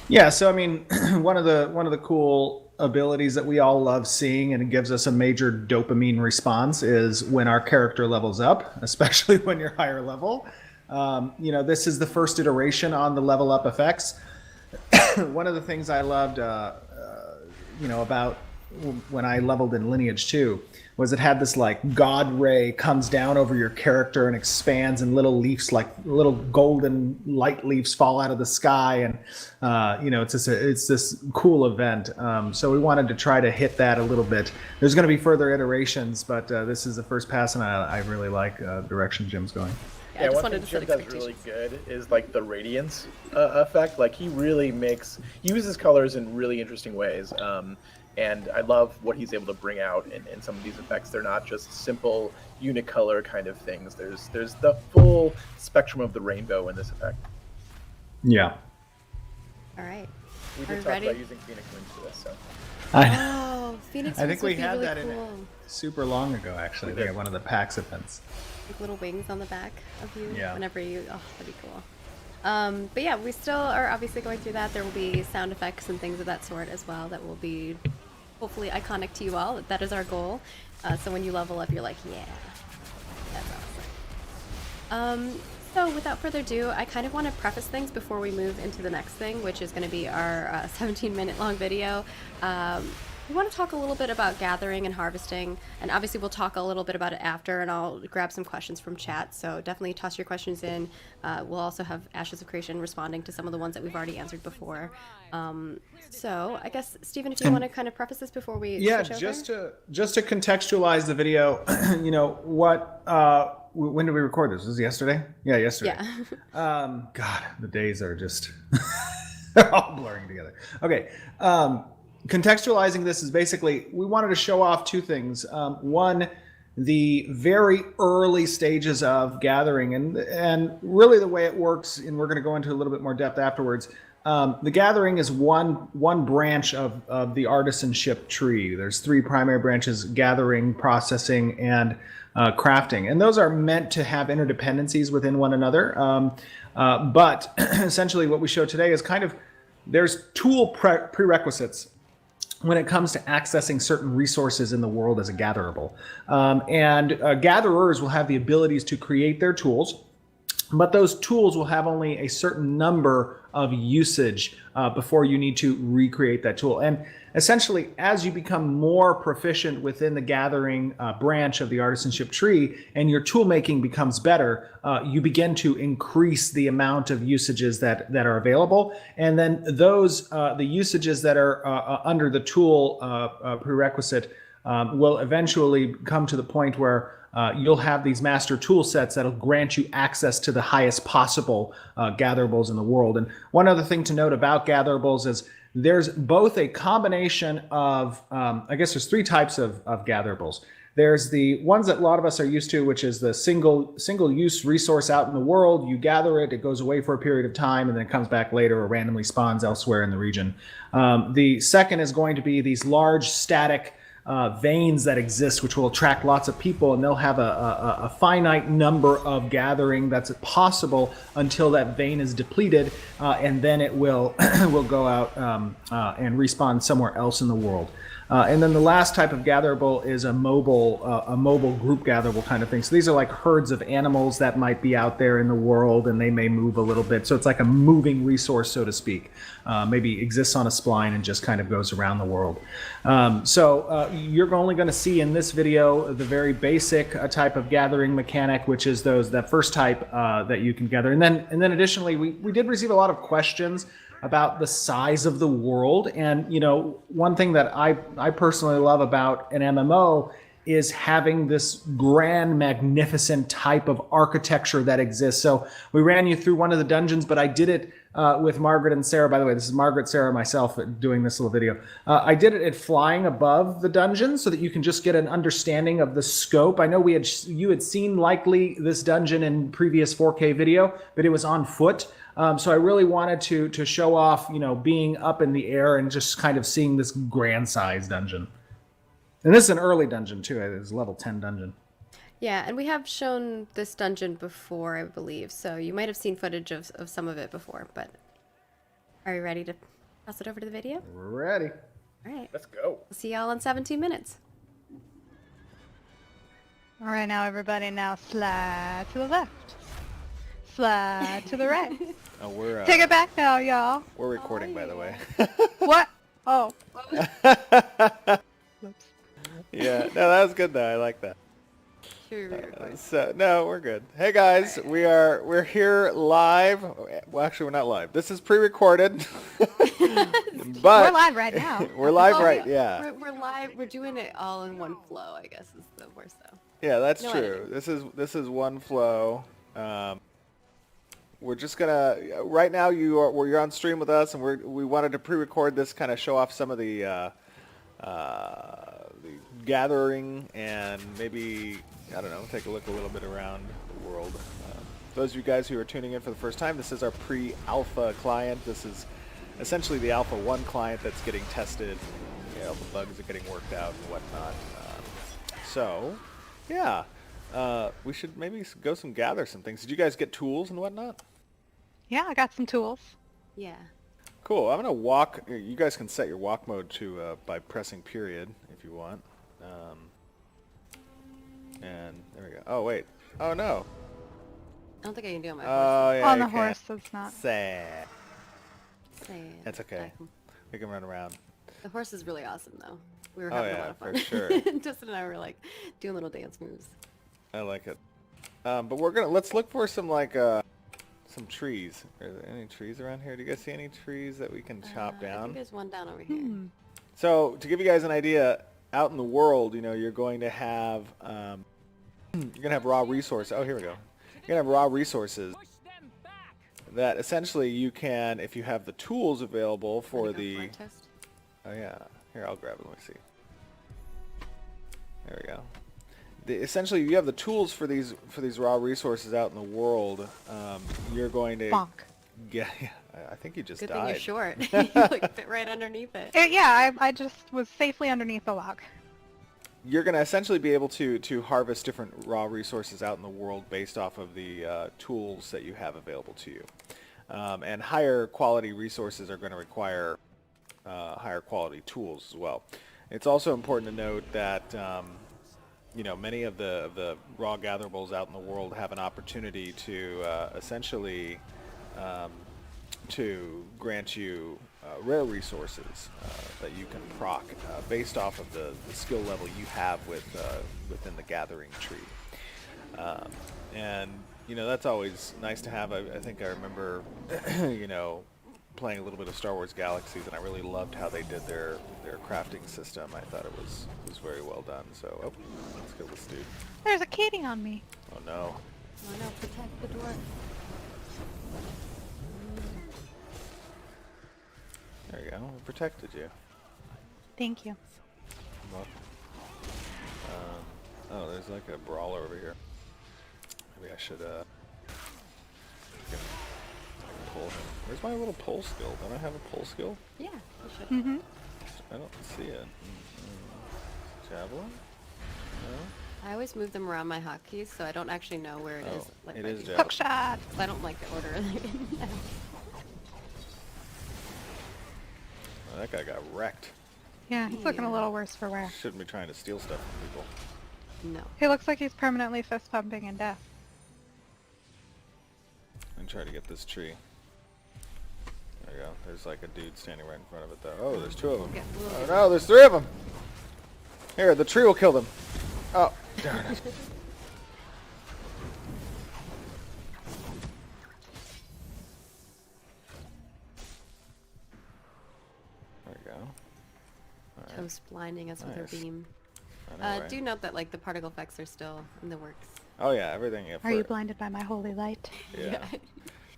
Yeah, so I mean, one of the cool abilities that we all love seeing, and it gives us a major dopamine response, is when our character levels up, especially when you're higher level. You know, this is the first iteration on the level up effects. One of the things I loved, you know, about when I leveled in Lineage 2 was it had this like God ray comes down over your character and expands, and little leaves, like little golden light leaves, fall out of the sky, and you know, it's this cool event. So we wanted to try to hit that a little bit. There's going to be further iterations, but this is the first pass, and I really like the direction Jim's going. Yeah, I just one wanted thing to set Jim does really good is like the radiance effect. Like he really uses colors in really interesting ways. And I love what he's able to bring out in some of these effects. They're not just simple unicolor kind of things. There's the full spectrum of the rainbow in this effect. Yeah. All right. We Are did we talk ready? about using Phoenix Wings for this, so. Oh, Phoenix I Wings think would we be had really that cool. in super long ago, actually. They had one of the PAX events. Like little wings on the back of you Yeah. whenever you, oh, that'd be cool. But yeah, we still are obviously going through that. There will be sound effects and things of that sort as well that will be hopefully iconic to you all. That is our goal. So when you level up, you're like, yeah, that's awesome. So without further ado, I kind of want to preface things before we move into the next thing, which is going to be our 17-minute long video. We want to talk a little bit about gathering and harvesting, and obviously we'll talk a little bit about it after, and I'll grab some questions from chat, so definitely toss your questions in. We'll also have Ashes of Creation responding to some of the ones that we've already answered before. So I guess, Stephen, if you want to kind of preface this before we Yeah, switch just to contextualize the video, you know, what when did we record this? Was it yesterday? Yeah, yesterday. Yeah. God, the days are just they're all blurring together. Okay. Contextualizing this is basically, we wanted to show off two things. One, the very early stages of gathering, and really the way it works, and we're going to go into a little bit more depth afterwards. The gathering is one branch of the artisanship tree. There's three primary branches: gathering, processing, and crafting. And those are meant to have interdependencies within one another. But essentially what we show today is kind of, there's tool prerequisites when it comes to accessing certain resources in the world as a gatherable. Gatherers will have the abilities to create their tools, but those tools will have only a certain number of usage before you need to recreate that tool. And essentially, as you become more proficient within the gathering branch of the artisanship tree, and your tool making becomes better, you begin to increase the amount of usages that are available. And then those, the usages that are under the tool prerequisite will eventually come to the point where you'll have these master tool sets that'll grant you access to the highest possible gatherables in the world. And one other thing to note about gatherables is there's both a combination of, I guess there's three types of gatherables. There's the ones that a lot of us are used to, which is the single-use resource out in the world. You gather it, it goes away for a period of time, and then it comes back later or randomly spawns elsewhere in the region. The second is going to be these large static veins that exist, which will attract lots of people, and they'll have a finite number of gathering that's possible until that vein is depleted, and then it will will go out and respawn somewhere else in the world. And then the last type of gatherable is a mobile group gatherable kind of thing. So these are like herds of animals that might be out there in the world, and they may move a little bit. So it's like a moving resource, so to speak. Maybe exists on a spline and just kind of goes around the world. So you're only going to see in this video the very basic type of gathering mechanic, which is that first type that you can gather. And then additionally, we did receive a lot of questions about the size of the world. And, you know, one thing that I personally love about an MMO is having this grand, magnificent type of architecture that exists. So we ran you through one of the dungeons, but I did it with Margaret and Sarah. By the way, this is Margaret, Sarah, myself doing this little video. I did it at flying above the dungeon so that you can just get an understanding of the scope. I know you had seen likely this dungeon in previous 4K video, but it was on foot. So I really wanted to show off, you know, being up in the air and just kind of seeing this grand size dungeon. And this is an early dungeon too. It's a level 10 dungeon. Yeah, and we have shown this dungeon before, I believe. So you might have seen footage of some of it before. But are you ready to pass it over to the video? We're ready. All right. Let's go. We'll see y'all in 17 minutes. All right, now everybody, now slide to the left. Slide to the right. Oh, we're Take it back now, y'all. We're recording, by the way. What? Oh. Yeah, no, that was good though. I like that. So no, we're good. Hey guys, we're here live. Well, actually, we're not live. This is pre-recorded, but We're live right now. We're live, Oh, right? Yeah. We're live. We're doing it all in one flow, I guess is the worst though. Yeah, that's No true. This is one flow. We're just gonna right now. You're on stream with us, and we wanted to pre-record this, kind of show off some of the gathering, and maybe, I don't know, take a look a little bit around the world. Those of you guys who are tuning in for the first time, this is our pre-alpha client. This is essentially the alpha 1 client that's getting tested. You know, the bugs are getting worked out and whatnot. So, yeah, we should maybe go gather some things. Did you guys get tools and whatnot? Yeah, I got some tools. Yeah. Cool. I'm gonna walk. You guys can set your walk mode to by pressing period if you want. And there we go. Oh wait. Oh no. I don't think I can do it on my Oh horse. yeah. On you the horse, can't. it's not. Sad. Sad. That's okay. We can run around. The horse is really awesome though. We were Oh, having a yeah, lot of for fun. sure. Justin and I were like doing little dance moves. I like it. But let's look for some some trees. Are there any trees around here? Do you guys see any trees that we can chop I down? think there's one down over here. So to give you guys an idea, out in the world, you know, you're going to have raw resources. Oh, here we go. You're gonna have raw resources that essentially you can, if you have the tools available for the. Oh yeah. Here, I'll grab it. Let me see. There we go. Essentially, you have the tools for these raw resources out in the world. You're going to. Bonk. Yeah, I think you just Good died. thing you're short. You like fit right underneath it. Yeah, I just was safely underneath the log. You're going to essentially be able to harvest different raw resources out in the world based off of the tools that you have available to you. And higher quality resources are going to require higher quality tools as well. It's also important to note that you know, many of the raw gatherables out in the world have an opportunity to essentially to grant you rare resources that you can proc based off of the skill level you have within the gathering tree. And you know, that's always nice to have. I think I remember you know, playing a little bit of Star Wars Galaxies, and I really loved how they did their crafting system. I thought it was very well done. So let's kill this dude. There's a kitty on me. Oh no. Oh no, protect the dwarf. There you go. We protected you. Thank you. Well, oh, there's like a brawler over here. Maybe I should pull him. Where's my little pole skill? Don't I have a pole skill? Yeah, you should. Mm-hmm. I don't see it. Javelin? No? I always move them around my hotkeys, so I don't actually know where it is. Oh, it is by javelin. Hook shot. I don't like the order. Oh, that guy got wrecked. Yeah, he's looking a little worse for wear. Shouldn't be trying to steal stuff from people. No. He looks like he's permanently fist pumping in death. And try to get this tree. There you go. There's like a dude standing right in front of it though. Oh, there's two of them. Oh no, there's three of them. Here, the tree will kill them. Oh, darn it. Ghost blinding us with her Nice. beam. I know, right? Do note that like the particle effects are still in the works. Oh yeah, everything. Yeah, Are you blinded by my holy light? Yeah.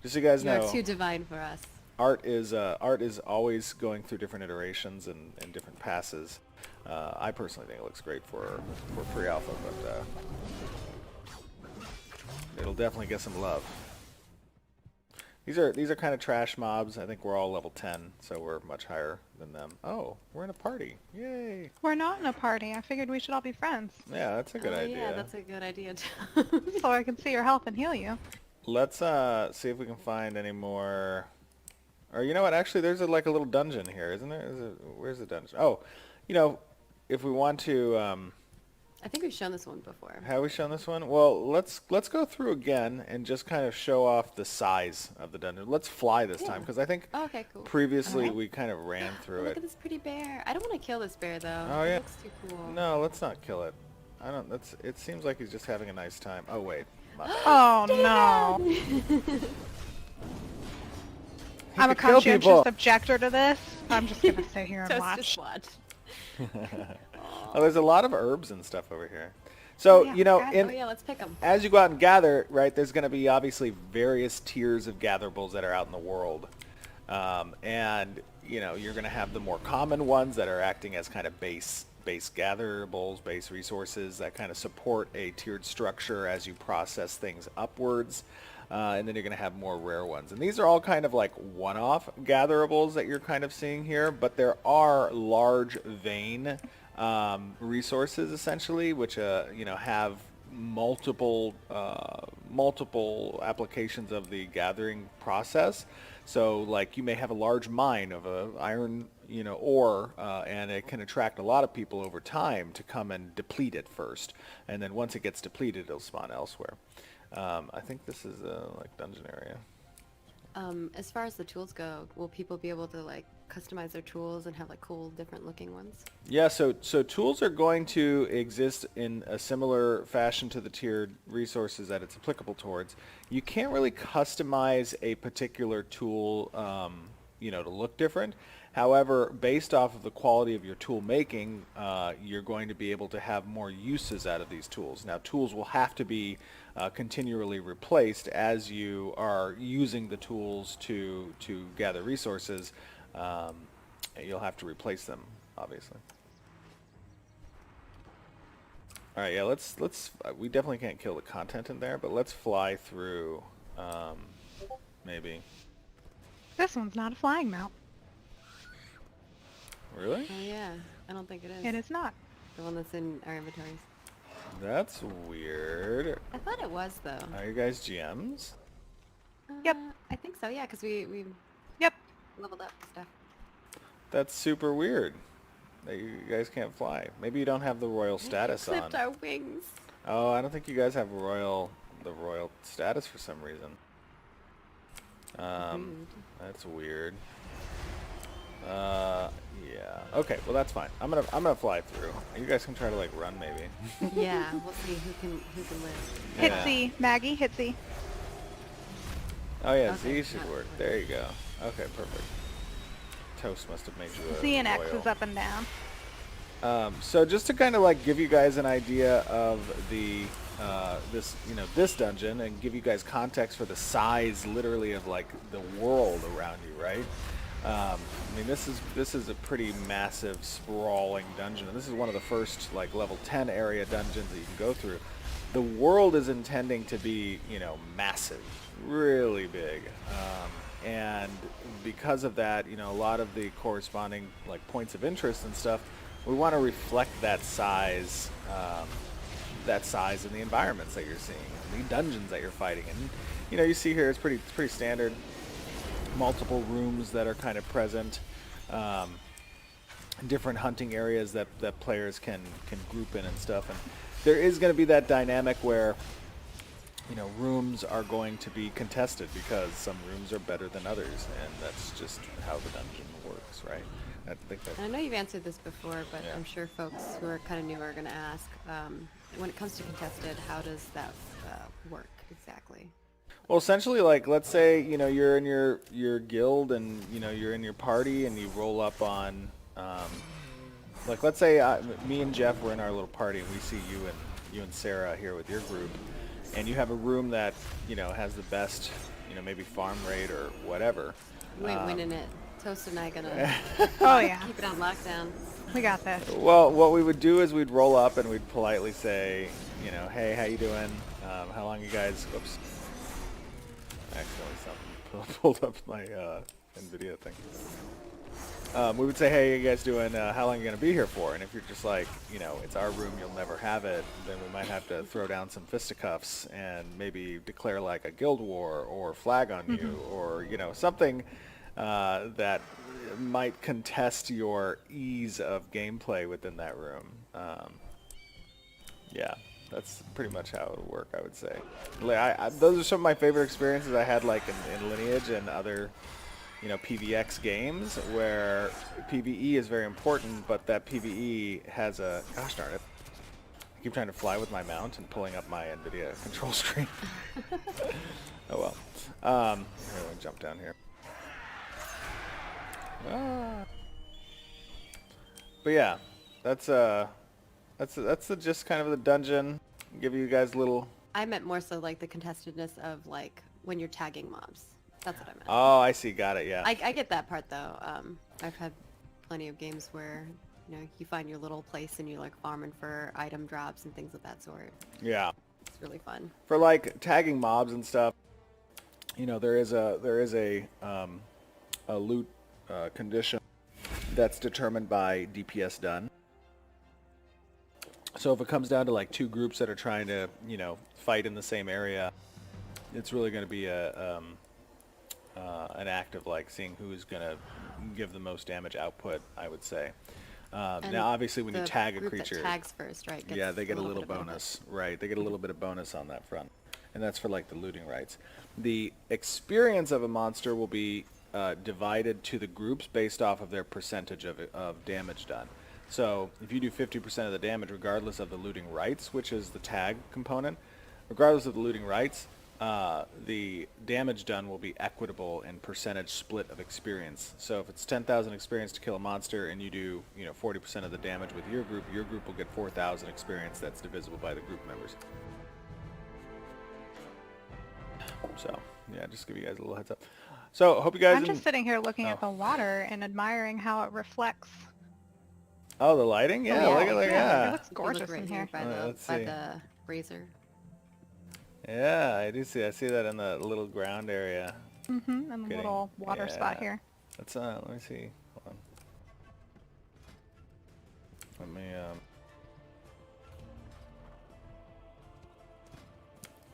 Just so you guys know, You're too divine for us. art is always going through different iterations and different passes. I personally think it looks great for pre-alpha, but it'll definitely get some love. These are kind of trash mobs. I think we're all level 10, so we're much higher than them. Oh, we're in a party! Yay! We're not in a party. I figured we should all be friends. Yeah, that's a good idea. Yeah, that's a good idea too. So I can see your health and heal you. Let's see if we can find any more. Or you know what? Actually, there's like a little dungeon here, isn't there? Where's the dungeon? Oh, you know, if we want to. I think we've shown this one before. Have we shown this one? Well, let's go through again and just kind of show off the size of the dungeon. Let's fly this time because I think okay, cool. previously we kind of ran through Look it. at this pretty bear. I don't want to kill this bear though. Oh It yeah. looks too cool. No, let's not kill it. I don't. It seems like he's just having a nice time. Oh wait. My bad. Oh no. I'm a could kill conscientious people. objector to this. I'm just gonna sit here and Toast, watch. just watch. Oh, there's a lot of herbs and stuff over here. So you know, oh yeah, let's pick them. as you go out and gather, right, there's going to be obviously various tiers of gatherables that are out in the world. And, you know, you're going to have the more common ones that are acting as kind of base gatherables, base resources that kind of support a tiered structure as you process things upwards. And then you're going to have more rare ones. And these are all kind of like one-off gatherables that you're kind of seeing here, but there are large vein resources essentially, which you know, have multiple applications of the gathering process. So like you may have a large mine of iron, you know, ore, and it can attract a lot of people over time to come and deplete it first, and then once it gets depleted, it'll spawn elsewhere. I think this is a like dungeon area. As far as the tools go, will people be able to like customize their tools and have like cool different looking ones? Yeah, so tools are going to exist in a similar fashion to the tiered resources that it's applicable towards. You can't really customize a particular tool, you know, to look different. However, based off of the quality of your tool making, you're going to be able to have more uses out of these tools. Now, tools will have to be continually replaced as you are using the tools to gather resources. You'll have to replace them, obviously. All right, yeah, let's we definitely can't kill the content in there, but let's fly through, maybe. This one's not a flying mount. Really? Oh yeah, I don't think it is. It is not. The one that's in our inventories. That's weird. I thought it was though. Are you guys GMs? Yep. I think so. Yeah, because we Yep. leveled up stuff. That's super weird. That you guys can't fly. Maybe you don't have the royal status on. Clipped our wings. Oh, I don't think you guys have the royal status for some reason. That's weird. Yeah. Okay, well that's fine. I'm gonna fly through. You guys can try to like run maybe. Yeah, we'll see who can live. Hit Yeah. C, Maggie, hit C. Oh yeah, Okay, Z should work. There you go. Okay, perfect. Toast must have made you a Z and X royal. is up and down. So just to kind of like give you guys an idea of the this dungeon and give you guys context for the size literally of like the world around you, right? I mean, this is a pretty massive, sprawling dungeon, and this is one of the first like level 10 area dungeons that you can go through. The world is intending to be, you know, massive, really big, and because of that, you know, a lot of the corresponding like points of interest and stuff, we want to reflect that size in the environments that you're seeing, the dungeons that you're fighting, and you know, you see here it's pretty standard. Multiple rooms that are kind of present, different hunting areas that players can group in and stuff, and there is going to be that dynamic where, you know, rooms are going to be contested because some rooms are better than others, and that's just how the dungeon works, right? I think that. I know you've answered this before, but Yeah. I'm sure folks who are kind of new are going to ask, when it comes to contested, how does that work exactly? Well, essentially, like, let's say, you know, you're in your guild and, you know, you're in your party and you roll up on, like let's say me and Jeff were in our little party and we see you and Sarah here with your group, and you have a room that, you know, has the best, you know, maybe farm rate or whatever. You ain't winning it. Toast and I gonna Oh yeah. keep it on lockdown. We got this. Well, what we would do is we'd roll up and we'd politely say, you know, hey, how you doing? How long you guys? Oops. Accidentally something pulled up my NVIDIA thing. We would say, hey, you guys doing? How long are you gonna be here for? And if you're just like, you know, it's our room, you'll never have it, then we might have to throw down some fisticuffs and maybe declare like a guild war or flag on you, or you know, something that might contest your ease of gameplay within that room. Yeah, that's pretty much how it would work, I would say. Those are some of my favorite experiences I had, like in Lineage and other, you know, PvX games, where PvE is very important, but that PvE has a, gosh darn it, I keep trying to fly with my mount and pulling up my NVIDIA control screen. Oh well. Here, let me jump down here. But yeah, that's just kind of the dungeon. Give you guys little. I meant more so like the contestedness of like when you're tagging mobs. That's what I meant. Oh, I see. Got it. Yeah. I get that part though. I've had plenty of games where, you know, you find your little place and you like farming for item drops and things of that sort. Yeah. It's really fun. For like tagging mobs and stuff, you know, there is a loot condition that's determined by DPS done. So if it comes down to like two groups that are trying to, you know, fight in the same area, it's really going to be an act of like seeing who's going to give the most damage output, I would say. Now, obviously, when you tag a creature, that tags first, right? Yeah, they get a little bonus, right? They get a little bit of bonus on that front, and that's for like the looting rights. The experience of a monster will be divided to the groups based off of their percentage of damage done. So if you do 50% of the damage, regardless of the looting rights, which is the tag component, regardless of the looting rights, the damage done will be equitable in percentage split of experience. So if it's 10,000 experience to kill a monster and you do, you know, 40% of the damage with your group will get 4,000 experience that's divisible by the group members. So yeah, just give you guys a little heads up. So hope you guys. I'm just sitting here looking at the water and admiring how it reflects. Oh, the lighting? Yeah, look at yeah. It looks gorgeous right in here. By the razor. Yeah, I do see. I see that in the little ground area. And the little water spot here. That's let me see. Hold on. Let me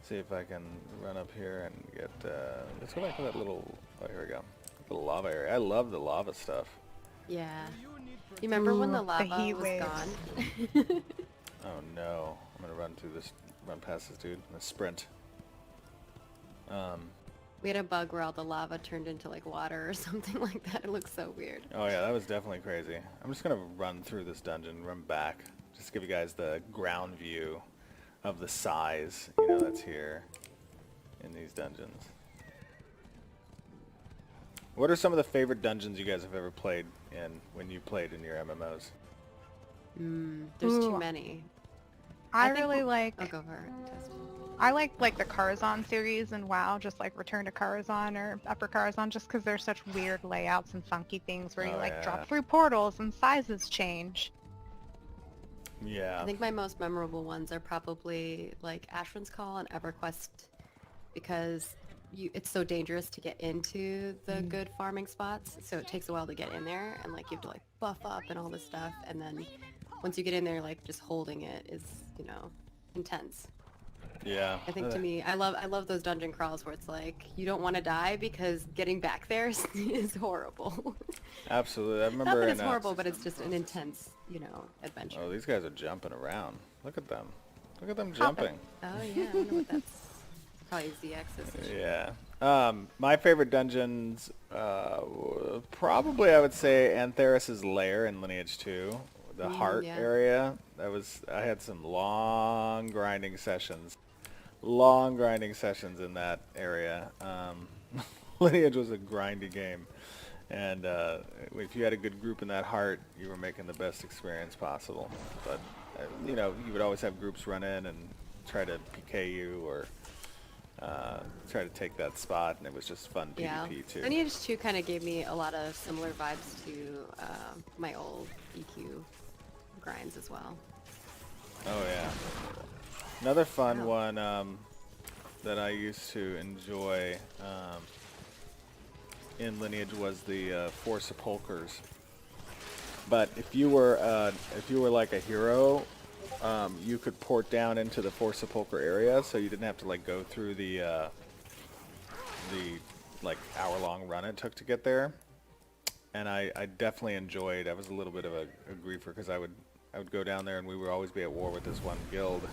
see if I can run up here and get. Let's go back to that little. Oh, here we go. The lava area. I love the lava stuff. Yeah. You remember when the lava was gone? Oh no! I'm gonna run past this dude in a sprint. We had a bug where all the lava turned into like water or something like that. It looks so weird. Oh yeah, that was definitely crazy. I'm just gonna run through this dungeon, run back, just to give you guys the ground view of the size, you know, that's here in these dungeons. What are some of the favorite dungeons you guys have ever played in when you played in your MMOs? There's too many. I really like. I'll go for it. I like the Karazhan series and WoW, just like Return to Karazhan or Upper Karazhan, just because there's such weird layouts and funky things where you drop through portals and sizes change. Yeah. I think my most memorable ones are probably like Ashran's Call and EverQuest, because it's so dangerous to get into the good farming spots, so it takes a while to get in there, and like you have to like buff up and all this stuff, and then once you get in there, like just holding it is, you know, intense. Yeah. I think to me, I love those dungeon crawls where it's like you don't want to die because getting back there is horrible. Absolutely. I remember. Not that it's horrible, but it's just an intense, you know, adventure. Oh, these guys are jumping around. Look at them. Look at them jumping. Oh yeah, I wonder what that's. Probably ZX's. Yeah. My favorite dungeons, probably I would say Antheros' Lair in Lineage 2. The heart area. I had some long grinding sessions in that area. Lineage was a grindy game, And if you had a good group in that heart, you were making the best experience possible. But you know, you would always have groups run in and try to PK you or try to take that spot, and it was just fun PvP too. Lineage 2 kind of gave me a lot of similar vibes to my old EQ grinds as well. Oh yeah. Another fun one that I used to enjoy in Lineage was the Four Sepulchers. But if you were like a hero, you could port down into the Four Sepulcher area, so you didn't have to like go through the like hour-long run it took to get there. And I definitely enjoyed. I was a little bit of a griefer because I would go down there and we would always be at war with this one guild,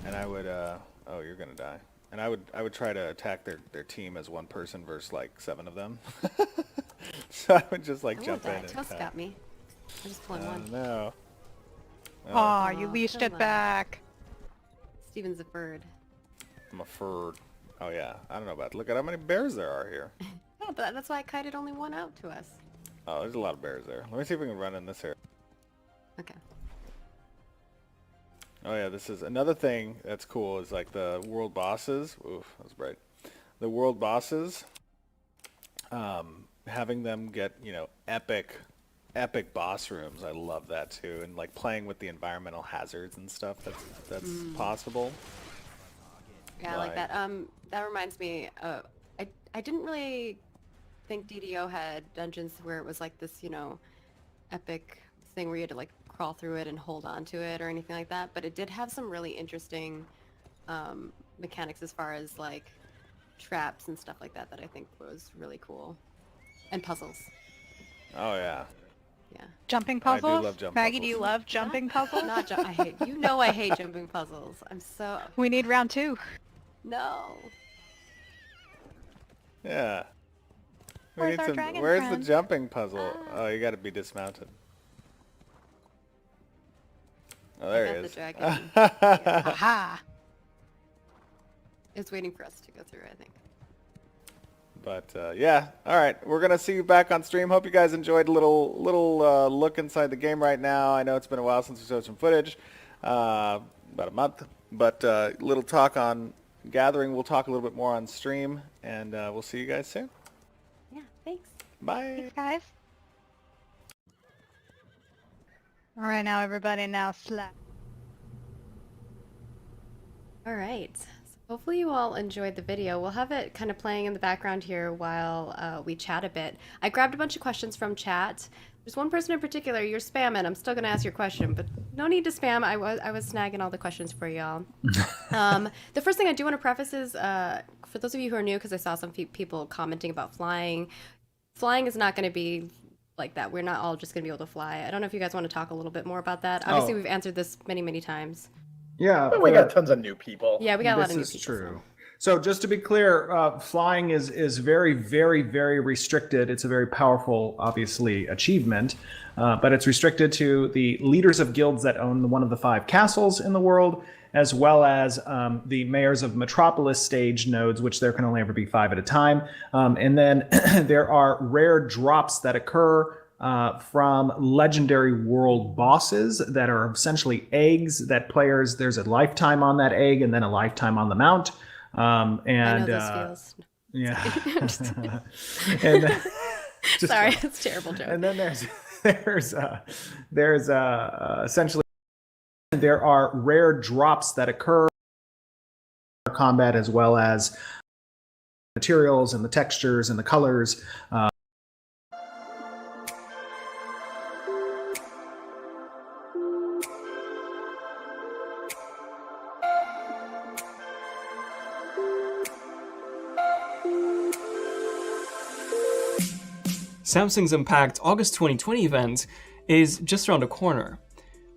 and I would oh, you're gonna die. And I would try to attack their team as one person versus like 7 of them. So I would just like jump in and Tusk attack. got me. I just won one. No. Aw, you leashed it back. Steven's a bird. I'm a furred. Oh yeah, I don't know about. Look at how many bears there are here. Yeah, but that's why I kited only one out to us. Oh, there's a lot of bears there. Let me see if we can run in this area. Okay. Oh yeah, this is another thing that's cool is like the world bosses. Oof, that was bright. The world bosses, having them get, you know, epic boss rooms. I love that too, and like playing with the environmental hazards and stuff that's possible. Yeah, I like that. That reminds me, I didn't really think DDO had dungeons where it was like this, you know, epic thing where you had to like crawl through it and hold on to it or anything like that, but it did have some really interesting mechanics as far as like traps and stuff like that I think was really cool. And puzzles. Oh yeah. Yeah. Jumping puzzles? I do love jump Maggie, puzzles. do you love jumping puzzles? I hate, you know I hate jumping puzzles. I'm so... We need round 2. No. Yeah. Where's our dragon Where's friend? the jumping puzzle? Oh, you got to be dismounted. Oh, there he got is. the dragon. Aha! It's waiting for us to go through, I think. But yeah, all right, we're gonna see you back on stream. Hope you guys enjoyed a little look inside the game right now. I know it's been a while since we showed some footage, about a month, but little talk on Gathering. We'll talk a little bit more on stream, and we'll see you guys soon. Yeah, thanks. Bye. Thanks, guys. All right, now everybody, now slap. All right. So hopefully you all enjoyed the video. We'll have it kind of playing in the background here while we chat a bit. I grabbed a bunch of questions from chat. There's one person in particular, you're spamming. I'm still going to ask your question, but no need to spam. I was snagging all the questions for y'all. The first thing I do want to preface is, for those of you who are new, because I saw some people commenting about flying is not going to be like that. We're not all just going to be able to fly. I don't know if you guys want to talk a little bit more about that. Obviously, we've answered this many, many times. Yeah, We got tons of new people. Yeah, we got a lot of new This is people. true. So just to be clear, flying is very, very, very restricted. It's a very powerful, obviously, achievement, but it's restricted to the leaders of guilds that own one of the 5 castles in the world, as well as the mayors of metropolis stage nodes, which there can only ever be 5 at a time. And then there are rare drops that occur from legendary world bosses that are essentially eggs that players, there's a lifetime on that egg and then a lifetime on the mount. And I know this feels. yeah. And and just sorry, it's a terrible joke. and then there's essentially there are rare drops that occur in combat, as well as materials and the textures and the colors. Samsung's Impact August 2020 event is just around the corner.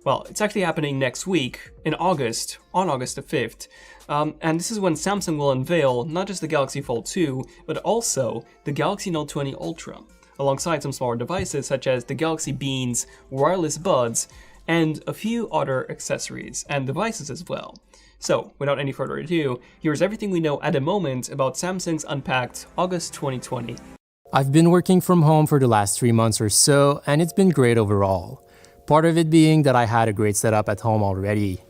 Well, it's actually happening next week, in August, on August the 5th. And this is when Samsung will unveil not just the Galaxy Fold 2, but also the Galaxy Note 20 Ultra, alongside some smaller devices such as the Galaxy Beans wireless buds, and a few other accessories and devices as well. So, without any further ado, here's everything we know at the moment about Samsung's Unpacked August 2020. I've been working from home for the last 3 months or so, and it's been great overall. Part of it being that I had a great setup at home already.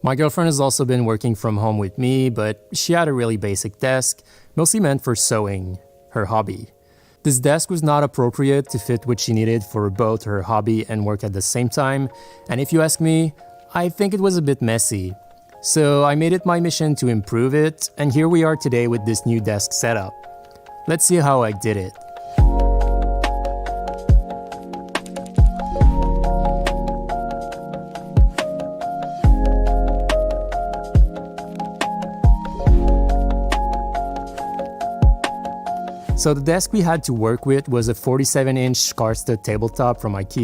My girlfriend has also been working from home with me, but she had a really basic desk, mostly meant for sewing, her hobby. This desk was not appropriate to fit what she needed for both her hobby and work at the same time, and if you ask me, I think it was a bit messy. So I made it my mission to improve it, and here we are today with this new desk setup. Let's see how I did it. So the desk we had to work with was a 47-inch Karsta tabletop from IKEA.